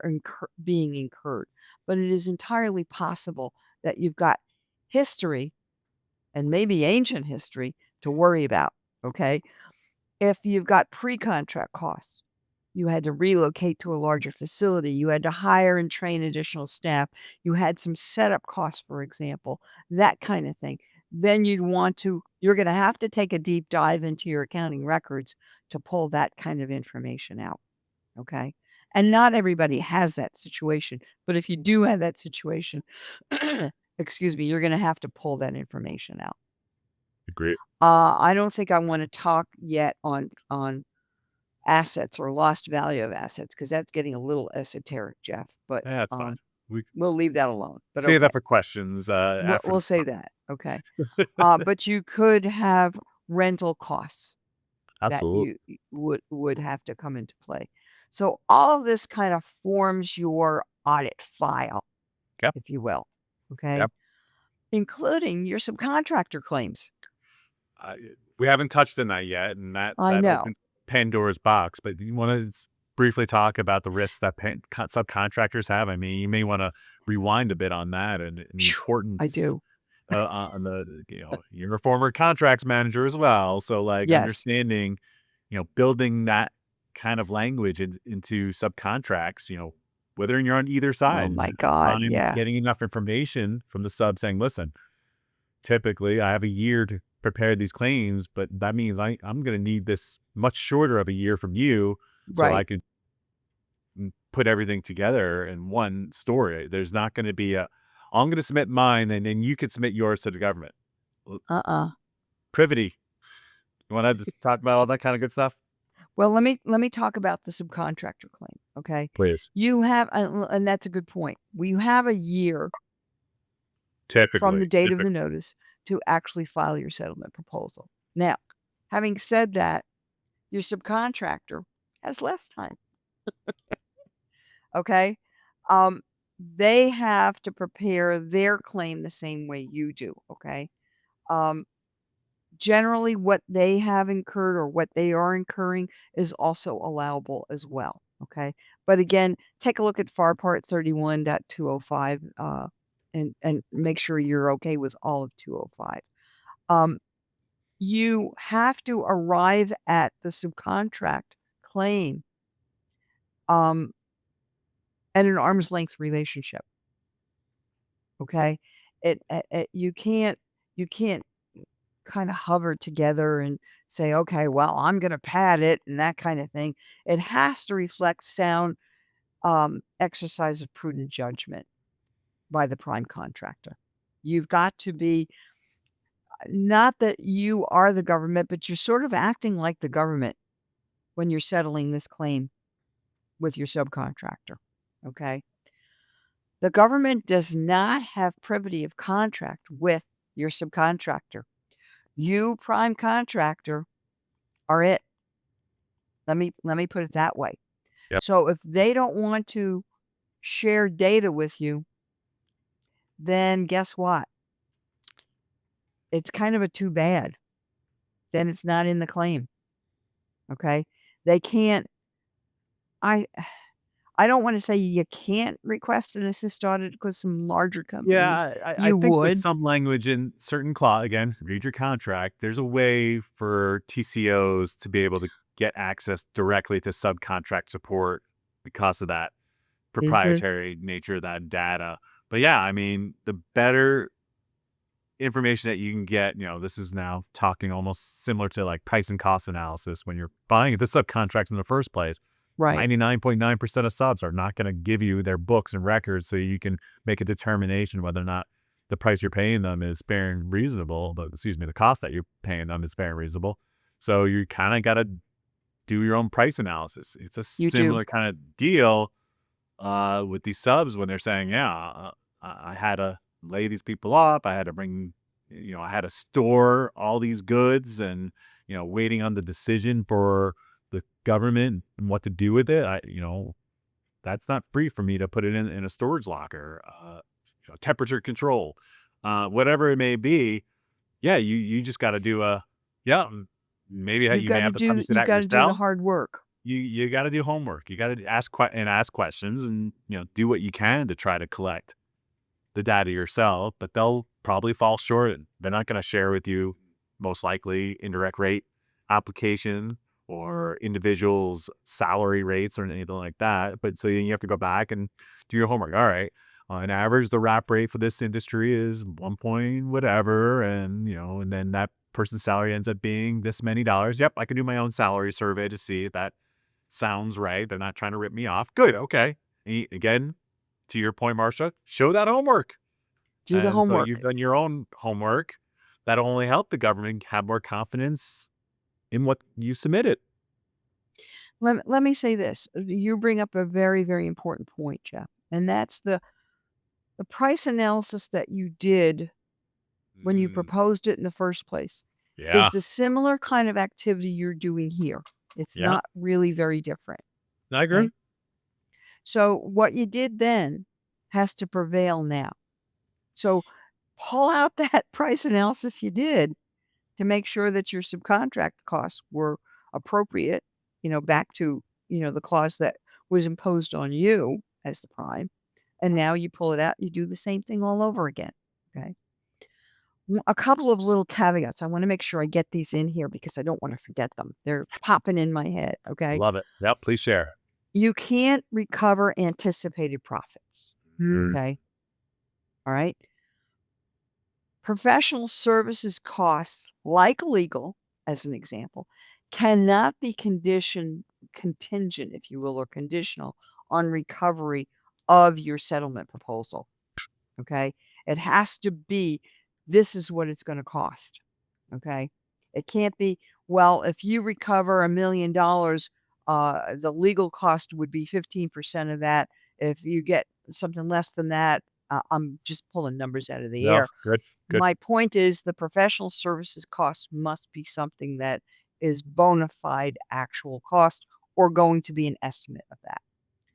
being incurred, but it is entirely possible that you've got history and maybe ancient history to worry about. Okay, if you've got pre-contract costs, You had to relocate to a larger facility. You had to hire and train additional staff. You had some setup costs, for example, that kind of thing. Then you're going to have to take a deep dive into your accounting records to pull that kind of information out. Okay. And not everybody has that situation. But if you do have that situation, excuse me, you're going to have to pull that information out. Great. I don't think I want to talk yet on assets or lost value of assets because that's getting a little esoteric, Jeff. But Yeah, that's fine. we'll leave that alone. But Save okay, that for questions after we'll the say that. Okay. But you could have rental costs that Absolutely. you would have to come into play. So all of this kind of forms your audit file, Yep. if you will. Okay. Yep. Including your subcontractor claims. We haven't touched on that yet, and that I know. opens Pandora's box. But do you want to briefly talk about the risks that subcontractors have? I mean, you may want to rewind a bit on that and the importance. I do. On the you're a former contracts manager as well, so like Yes. understanding, building that kind of language into subcontracts. Whether you're on either Oh side, my God. Yeah. getting enough information from the sub saying, listen, typically I have a year to prepare these claims, but that means I'm going to need this much shorter of a year from you, so I Right. could put everything together in one story. There's not going to be I'm going to submit mine, and then you could submit yours to the government. Privity. You want to talk about all that kind of good stuff? Well, let me talk about the subcontractor claim. Okay. Please. You have, and that's a good point. You have a year Typically from the date of the notice to actually file your settlement proposal. Now, having said that, your subcontractor has less time. Okay. They have to prepare their claim the same way you do. Okay. Generally what they have incurred or what they are incurring is also allowable as well. Okay. But again, take a look at FAR Part 31.205 and make sure you're okay with all of 205. You have to arrive at the subcontract claim at an arm's length relationship. Okay. You can't kind of hover together and say, okay, well, I'm going to pad it and that kind of thing. It has to reflect sound exercise of prudent judgment by the prime contractor. You've got to be, not that you are the government, but you're sort of acting like the government when you're settling this claim with your subcontractor. Okay. The government does not have privity of contract with your subcontractor. You, prime contractor, are it. Let me put it that way. Yep. So if they don't want to share data with you, then guess what? It's kind of a too bad. Then it's not in the claim. Okay? They can't I don't want to say you can't request an assist audit because some larger companies Yeah, I you think there's would. some language in certain clause. Again, read your contract. There's a way for TCOs to be able to get access directly to subcontract support because of that proprietary nature of that data. But yeah, I mean, the better information that you can get, this is now talking almost similar to like price and cost analysis when you're buying the subcontracts in the first place. Right. 99.9% of subs are not going to give you their books and records so you can make a determination whether or not the price you're paying them is fair and reasonable. The cost that you're paying them is fair and reasonable. So you kind of got to do your own price analysis. It's a similar kind of deal with these subs when they're saying, yeah, I had to lay these people up. I had to bring, I had to store all these goods and, waiting on the decision for the government and what to do with it. That's not free for me to put it in a storage locker, temperature control, whatever it may be. Yeah. You just got to do maybe you may have to publish it You out got to do the yourself. hard work. You got to do homework. You got to ask questions and, do what you can to try to collect the data yourself, but they'll probably fall short. They're not going to share with you, most likely, indirect rate application or individuals' salary rates or anything like that. But so you have to go back and do your homework. All right. On average, the wrap rate for this industry is 1 point whatever. And, and then that person's salary ends up being this many dollars. Yep. I can do my own salary survey to see if that sounds right. They're not trying to rip me off. Good. Okay. Again, to your point, Marsha, show that homework. Do the And so homework. you've done your own homework. That'll only help the government have more confidence in what you submitted. Let me say this. You bring up a very, very important point, Jeff, and that's the price analysis that you did when you Mm, proposed it in the first place yeah. is the similar kind of activity you're doing here. It's Yeah. not really very different, I agree. right? So what you did then has to prevail now. So pull out that price analysis you did to make sure that your subcontract costs were appropriate, back to, the clause that was imposed on you as the prime. And now you pull it out, you do the same thing all over again. Okay. A couple of little caveats. I want to make sure I get these in here because I don't want to forget them. They're popping in my head. Okay. Love it. Yep. Please share. You can't recover anticipated profits. Mm. Okay. All right. Professional services costs, like legal, as an example, cannot be contingent, if you will, or conditional on recovery of your settlement proposal. Okay. It has to be, this is what it's going to cost. Okay. It can't be, well, if you recover $1 million, the legal cost would be 15% of that. If you get something less than that, I'm just pulling numbers out of the No, air. good. Good. My point is the professional services cost must be something that is bona fide actual cost or going to be an estimate of that.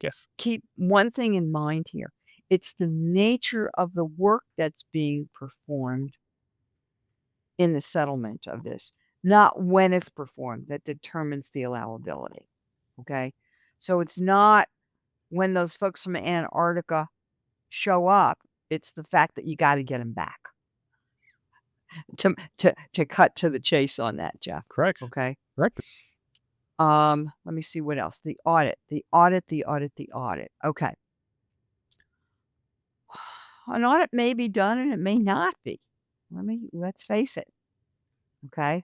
Yes. Keep one thing in mind here. It's the nature of the work that's being performed in the settlement of this, not when it's performed, that determines the allowability. Okay. So it's not when those folks from Antarctica show up, it's the fact that you got to get them back. To cut to the chase on that, Jeff. Correct. Okay. Correct. Let me see what else. The audit. Okay. An audit may be done and it may not be. Let's face it. Okay.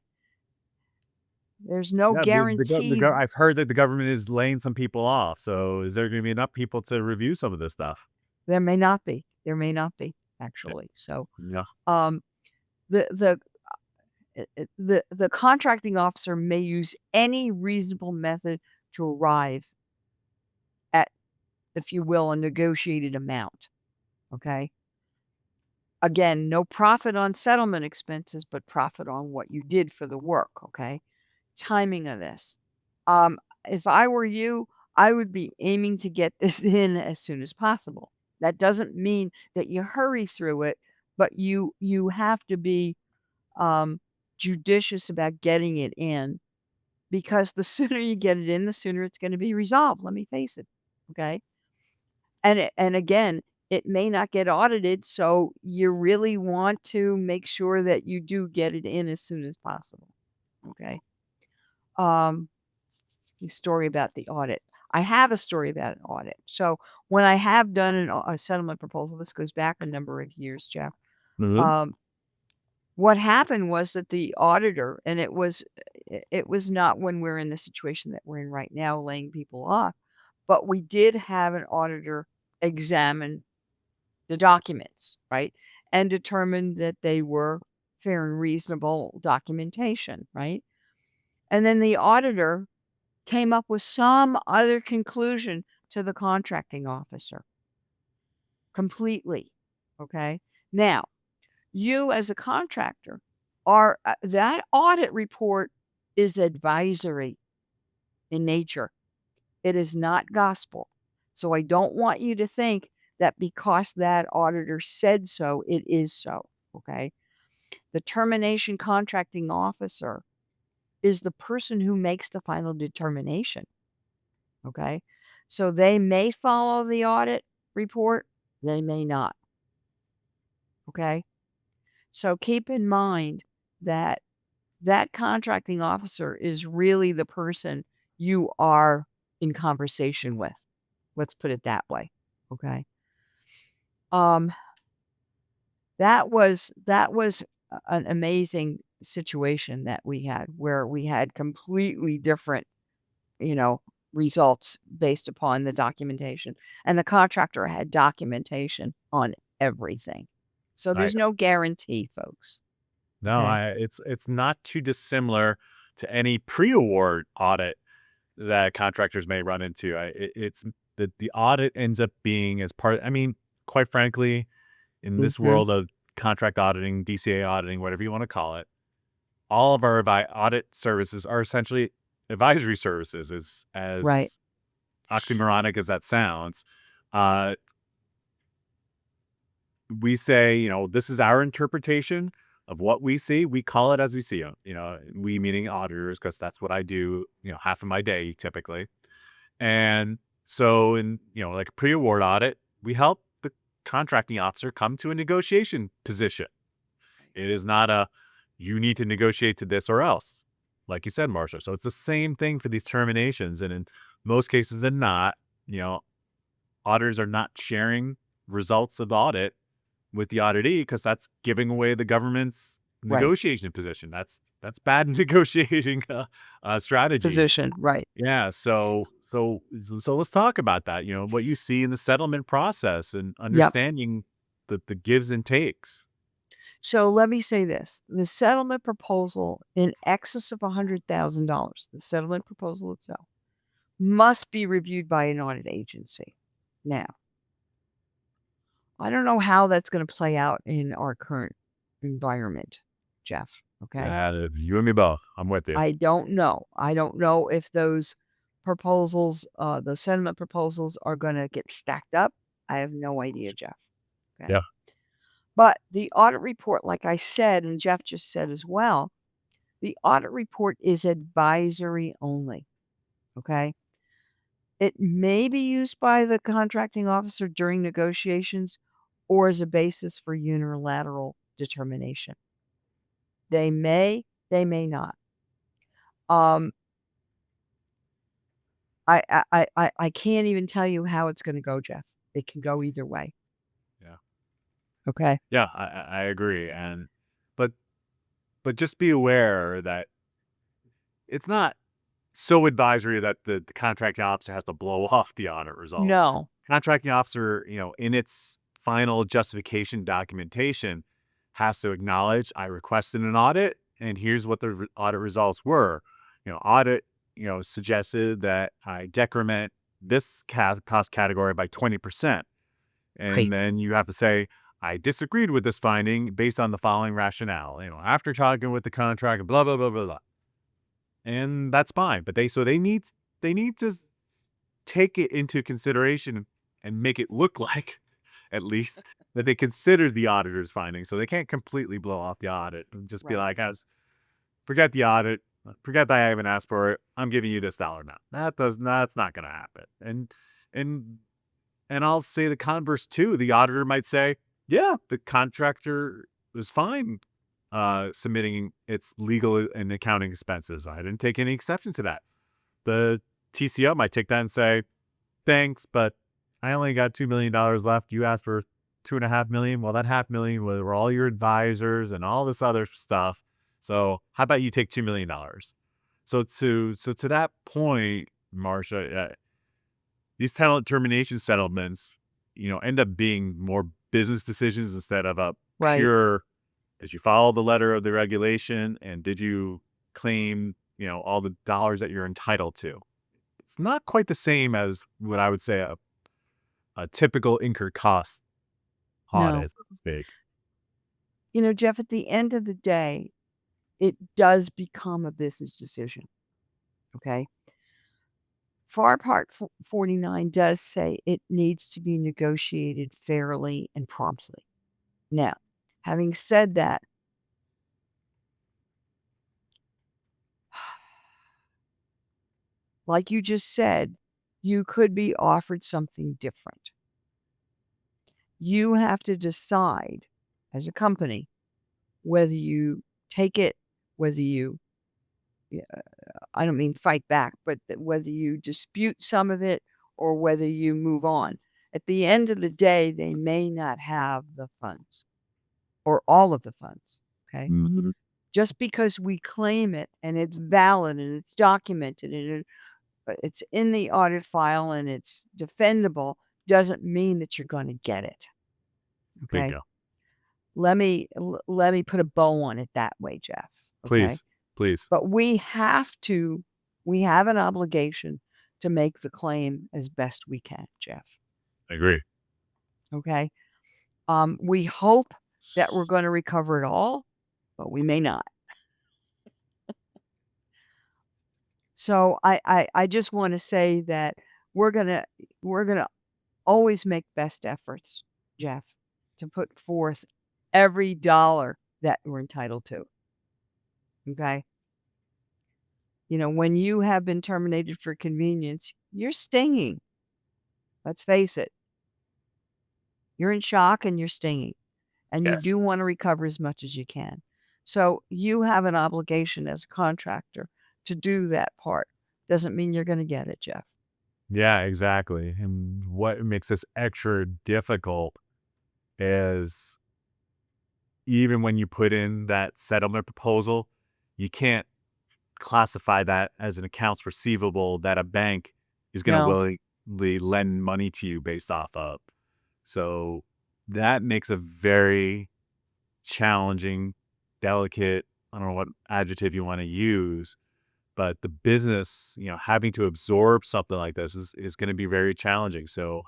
There's no Yeah. guarantee. I've heard that the government is laying some people off. So is there going to be enough people to review some of this stuff? There may not be. There may not be, Yeah. actually. So, Yeah. the the contracting officer may use any reasonable method to arrive at, if you will, a negotiated amount. Okay. Again, no profit on settlement expenses, but profit on what you did for the work. Okay. Timing of this. If I were you, I would be aiming to get this in as soon as possible. That doesn't mean that you hurry through it, but you have to be judicious about getting it in, because the sooner you get it in, the sooner it's going to be resolved. Let me face it. Okay. And again, it may not get audited, so you really want to make sure that you do get it in as soon as possible. Okay. The story about the audit. I have a story about an audit. So when I have done a settlement proposal, this goes back a number of years, Jeff. Mhm. What happened was that the auditor, and it was not when we're in the situation that we're in right now, laying people off, but we did have an auditor examine the documents, right? And determined that they were fair and reasonable documentation, right? And then the auditor came up with some other conclusion to the contracting officer completely. Okay. Now, you as a contractor are, that audit report is advisory in nature. It is not gospel. So I don't want you to think that because that auditor said so, it is so. Okay. The termination contracting officer is the person who makes the final determination. Okay. So they may follow the audit report, they may not. Okay. So keep in mind that that contracting officer is really the person you are in conversation with. Let's put it that way. Okay. Um, that was an amazing situation that we had where we had completely different, you know, results based upon the documentation. And the contractor had documentation on everything. So there's Nice. no guarantee, folks. No, Okay. it's not too dissimilar to any pre-award audit that contractors may run into. It's the audit ends up being as part. I mean, quite frankly, in this Hmm. world of contract auditing, DCA auditing, whatever you want to call it, all of our audit services are essentially advisory services. Right. As oxymoronic as that sounds, uh, we say, this is our interpretation of what we see. We call it as we see it. We meaning auditors, because that's what I do. Half of my day typically. And so, in like a pre-award audit, we help the contracting officer come to a negotiation position. It is not a you need to negotiate to this or else, like you said, Marsha. So it's the same thing for these terminations, and in most cases than not, you know, auditors are not sharing results of the audit with the auditee because that's giving away the government's Right. negotiation position. That's bad negotiating strategy. Position. Right. Yeah. So let's talk about that. What you see in the settlement process and Yep. understanding the gives and takes. So let me say this, the settlement proposal in excess of $100,000, the settlement proposal itself, must be reviewed by an audit agency. Now, I don't know how that's going to play out in our current environment, Jeff. Okay. You and me both. I'm with you. I don't know. I don't know if those proposals, the settlement proposals are going to get stacked up. I have no idea, Jeff. Okay. Yeah. But the audit report, like I said, and Jeff just said as well, the audit report is advisory only. Okay. It may be used by the contracting officer during negotiations or as a basis for unilateral determination. They may not. Um, I can't even tell you how it's going to go, Jeff. It can go either way. Yeah. Okay. Yeah. I agree. But but just be aware that it's not so advisory that the contracting officer has to blow off the audit results. No. Contracting officer, in its final justification documentation, has to acknowledge I requested an audit, and here's what the audit results were. Audit, suggested that I decrement this cost category by 20%, Right. and then you have to say I disagreed with this finding based on the following rationale. After talking with the contractor, blah blah blah blah blah, and that's fine. But they need to take it into consideration and make it look like, at least, that they considered the auditor's findings. So they can't completely blow off the audit and just be Right. like, "As forget the audit, forget that I even asked for it. I'm giving you this dollar amount." That's not going to happen. And and I'll say the converse too. The auditor might say, "Yeah, the contractor was fine submitting its legal and accounting expenses. I didn't take any exception to that." The TCO might take that and say, "Thanks, but I only got $2 million left. You asked for 2.5 million. Well, that 500,000 were all your advisors and all this other stuff. So how about you take $2 million?" So to that point, Marsha, these talent termination settlements, end up being more business decisions instead of a Right. pure, did you follow the letter of the regulation and did you claim, all the dollars that you're entitled to? It's not quite the same as what I would say a typical incurred cost No. audit, so to speak. Jeff, at the end of the day, it does become a business decision. Okay. FAR Part 49 does say it needs to be negotiated fairly and promptly. Now, having said that, like you just said, you could be offered something different. You have to decide as a company whether you take it whether you, yeah, I don't mean fight back, but whether you dispute some of it or whether you move on. At the end of the day, they may not have the funds or all of the funds. Okay. Mhm. Just because we claim it and it's valid and it's documented and it's in the audit file and it's defendable doesn't mean that you're going to get it. Okay. Bingo. Let me put a bow on it that way, Jeff. Okay. Please, please. But we have an obligation to make the claim as best we can, Jeff. I agree. Okay. We hope that we're going to recover it all, but we may not. So I just want to say that we're gonna always make best efforts, Jeff, to put forth every dollar that we're entitled to. Okay. When you have been terminated for convenience, you're stinging. Let's face it. You're in shock and you're stinging. And you Yes. do want to recover as much as you can. So you have an obligation as a contractor to do that part. Doesn't mean you're going to get it, Jeff. Yeah, exactly. And what makes this extra difficult is even when you put in that settlement proposal, you can't classify that as an accounts receivable that a bank is going to No. willingly lend money to you based off of. So that makes a very challenging, delicate, I don't know what adjective you want to use, but the business, having to absorb something like this is going to be very challenging. So,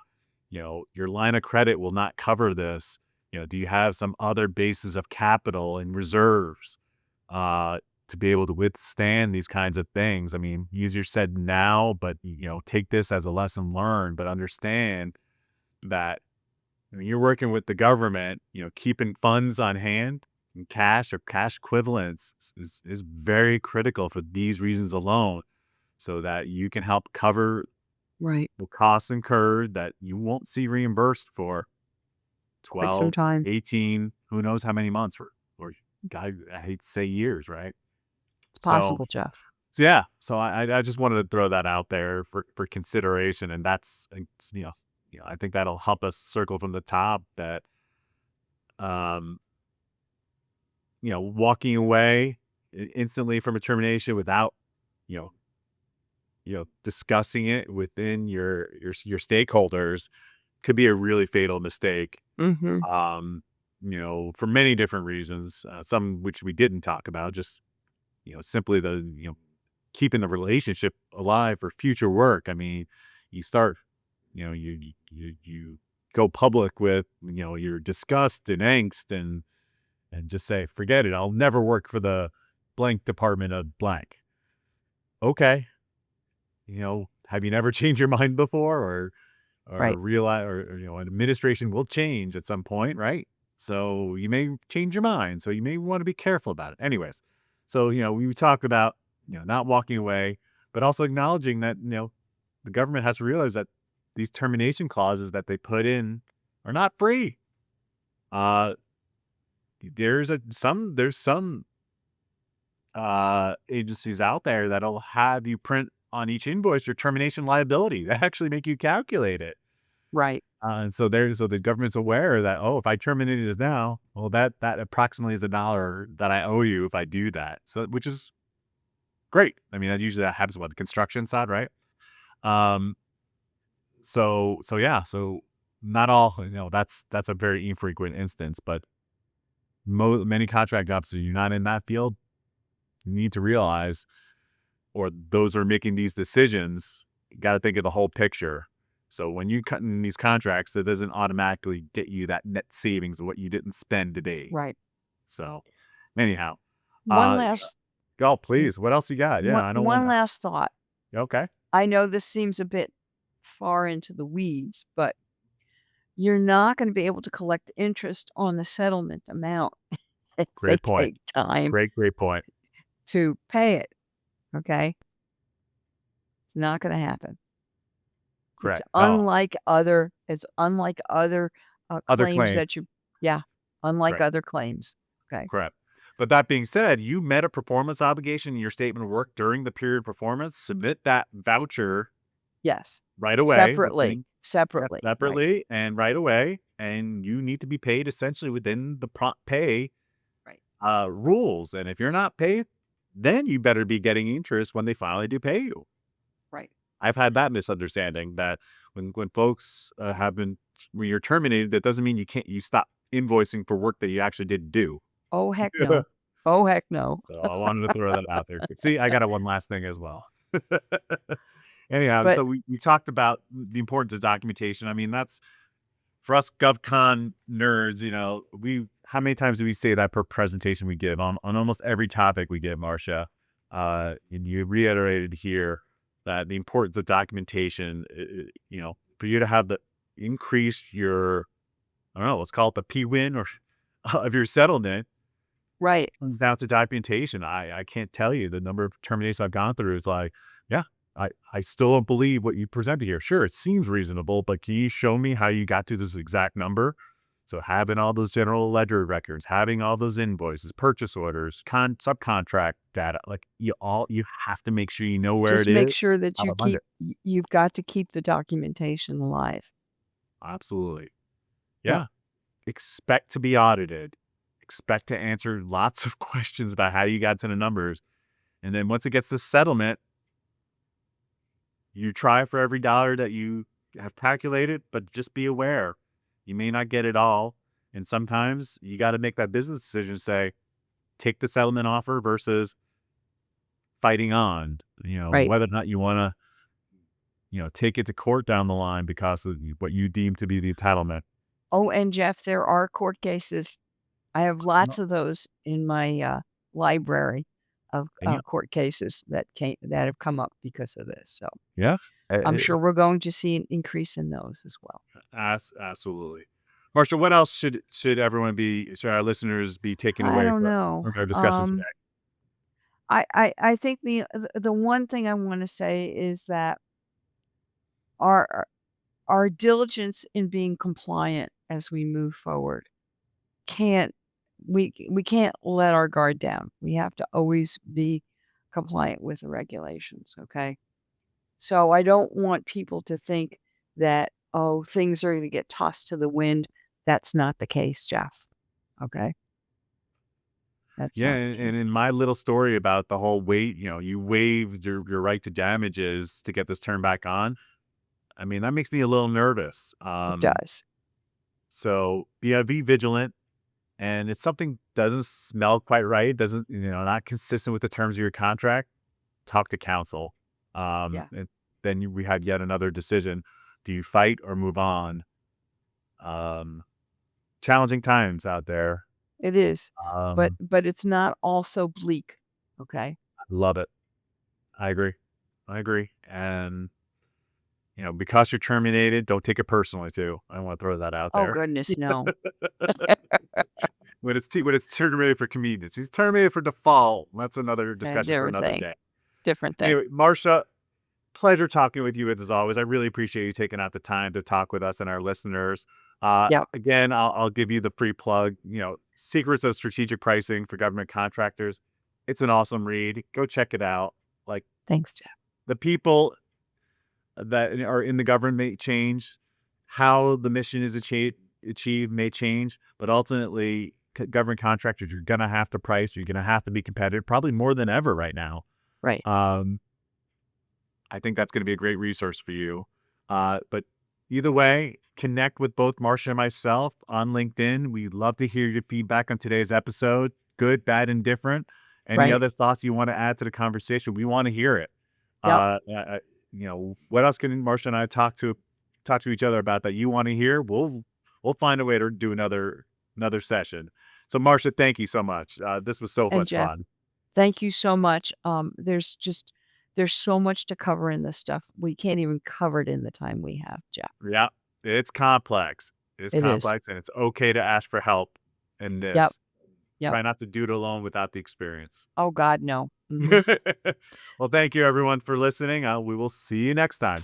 your line of credit will not cover this. Do you have some other bases of capital and reserves to be able to withstand these kinds of things? I mean, easier said now, but, take this as a lesson learned, but understand that when you're working with the government, keeping funds on hand and cash or cash equivalents is very critical for these reasons alone, so that you can help cover Right. the costs incurred that you won't see reimbursed for Quite some 12, time. 18, who knows how many months, or God, I hate to say years, right? It's So, possible, Jeff. yeah, so I just wanted to throw that out there for consideration, and that's, I think that'll help us circle from the top that, um, walking away instantly from a termination without, you know, discussing it within your stakeholders could be a really fatal mistake. Mhm. Um, for many different reasons, some which we didn't talk about, just, simply keeping the relationship alive for future work. I mean, you start, you go public with, your disgust and angst and just say, forget it. I'll never work for the blank department of blank. Okay. Have you never changed your mind before, or Right. realize, or, an administration will change at some point, right? So you may change your mind. So you may want to be careful about it. Anyways, so, we talked about, not walking away, but also acknowledging that, the government has to realize that these termination clauses that they put in are not free. Uh, there's some agencies out there that'll have you print on each invoice your termination liability. They actually make you calculate it. Right. And so the government's aware that, oh, if I terminate this now, well, that approximately is $1 that I owe you if I do that. So, which is great. I mean, that happens on the construction side, right? Um, so yeah, so not all, that's a very infrequent instance, but many contract officers, you're not in that field, you need to realize, or those who are making these decisions, you got to think of the whole picture. So when you cut in these contracts, that doesn't automatically get you that net savings of what you didn't spend today. Right. So anyhow, One uh, last go please. What else you got? Yeah, I don't want one to. last thought. Okay, I know this seems a bit far into the weeds, but you're not going to be able to collect interest on the settlement amount if they great point. take time Great point. to pay it. Okay. It's not going to happen. It's Correct. Oh, unlike other other claims claims. that yeah, unlike Correct. other claims. Okay. Correct. But that being said, you met a performance obligation in your statement of work during the period of performance. Submit that voucher Yes. right away, Separately. yes, Right. separately and right away, and you need to be paid essentially within the prompt pay Right. rules. And if you're not paid, then you better be getting interest when they finally do pay you. Right. I've had that misunderstanding that when folks when you're terminated, that doesn't mean you stop invoicing for work that you actually did do. Oh, heck no. Oh, heck no. So I wanted to throw that out there. See, I got a one last thing as well. Anyhow, But so we talked about the importance of documentation. I mean, that's for us GovCon nerds, how many times do we say that per presentation we give on almost every topic we give, Marsha? And you reiterated here that the importance of documentation, for you to have the increase your, I don't know, let's call it the P-win or of your settlement right. comes down to documentation. I can't tell you the number of terminations I've gone through is like, yeah, I still don't believe what you presented here. Sure, it seems reasonable, but can you show me how you got to this exact number? So having all those general ledger records, having all those invoices, purchase orders, subcontract data, like you have to make sure you know where it Just make is, sure that how you to find keep it. you've got to keep the documentation alive. Absolutely. Yep. Yeah. Expect to be audited. Expect to answer lots of questions about how you got to the numbers. And then once it gets to settlement, you try for every dollar that you have calculated, but just be aware you may not get it all. And sometimes you got to make that business decision, say, take the settlement offer versus fighting on, Right. whether or not you want to, take it to court down the line because of what you deem to be the entitlement. Oh, and Jeff, there are court cases. I have No. lots of those in my, library of, And yeah, court cases that have come up because of this, so yeah, I'm sure we're going to see an increase in those as well. absolutely. Marsha, what else should our listeners be taking I away don't know. from our discussion today? I think the one thing I wanna say is that our our diligence in being compliant as we move forward can't we can't let our guard down. We have to always be compliant with the regulations, okay? So I don't want people to think that, oh, things are gonna get tossed to the wind. That's not the case, Jeff. Okay? That's Yeah, not the and case. in my little story about the whole wait, you waived your right to damages to get this turned back on. I mean, that makes me a little nervous. It does. So yeah, be vigilant. And if something doesn't smell quite right, doesn't, not consistent with the terms of your contract, talk to counsel. Yeah, And then we had yet another decision. Do you fight or move on? Um, Challenging times out there. it is. But Um, it's not all so bleak, okay? Love it. I agree. I agree. And, because you're terminated, don't take it personally too. I want to throw that out Oh, there. goodness, no. When it's terminated for convenience, he's terminated for default. That's another discussion for Different another thing. day. Different thing. Anyway, Marsha, pleasure talking with you as always. I really appreciate you taking out the time to talk with us and our listeners. Yep. Again, I'll give you the free plug. Secrets of Strategic Pricing for Government Contractors. It's an awesome read. Go check it out. Like Thanks, Jeff. the people that are in the government may change, how the mission is achieved may change, but ultimately, government contractors, you're going to have to price. You're going to have to be competitive, probably more than ever right now. Right. I think that's going to be a great resource for you. But either way, connect with both Marsha and myself on LinkedIn. We'd love to hear your feedback on today's episode, good, bad, and different. Any Right. other thoughts you want to add to the conversation? We want to hear it. Yep. What else can Marsha and I talk to each other about that you want to hear? We'll find a way to do another session. So Marsha, thank you so much. This was so And much Jeff, fun. thank you so much. There's so much to cover in this stuff. We can't even cover it in the time we have, Jeff. Yeah, it's complex. It is. And it's okay to ask for help in Yep. this. Yep. Try not to do it alone without the experience. Oh God, no. Mhm. Well, thank you everyone for listening. We will see you next time.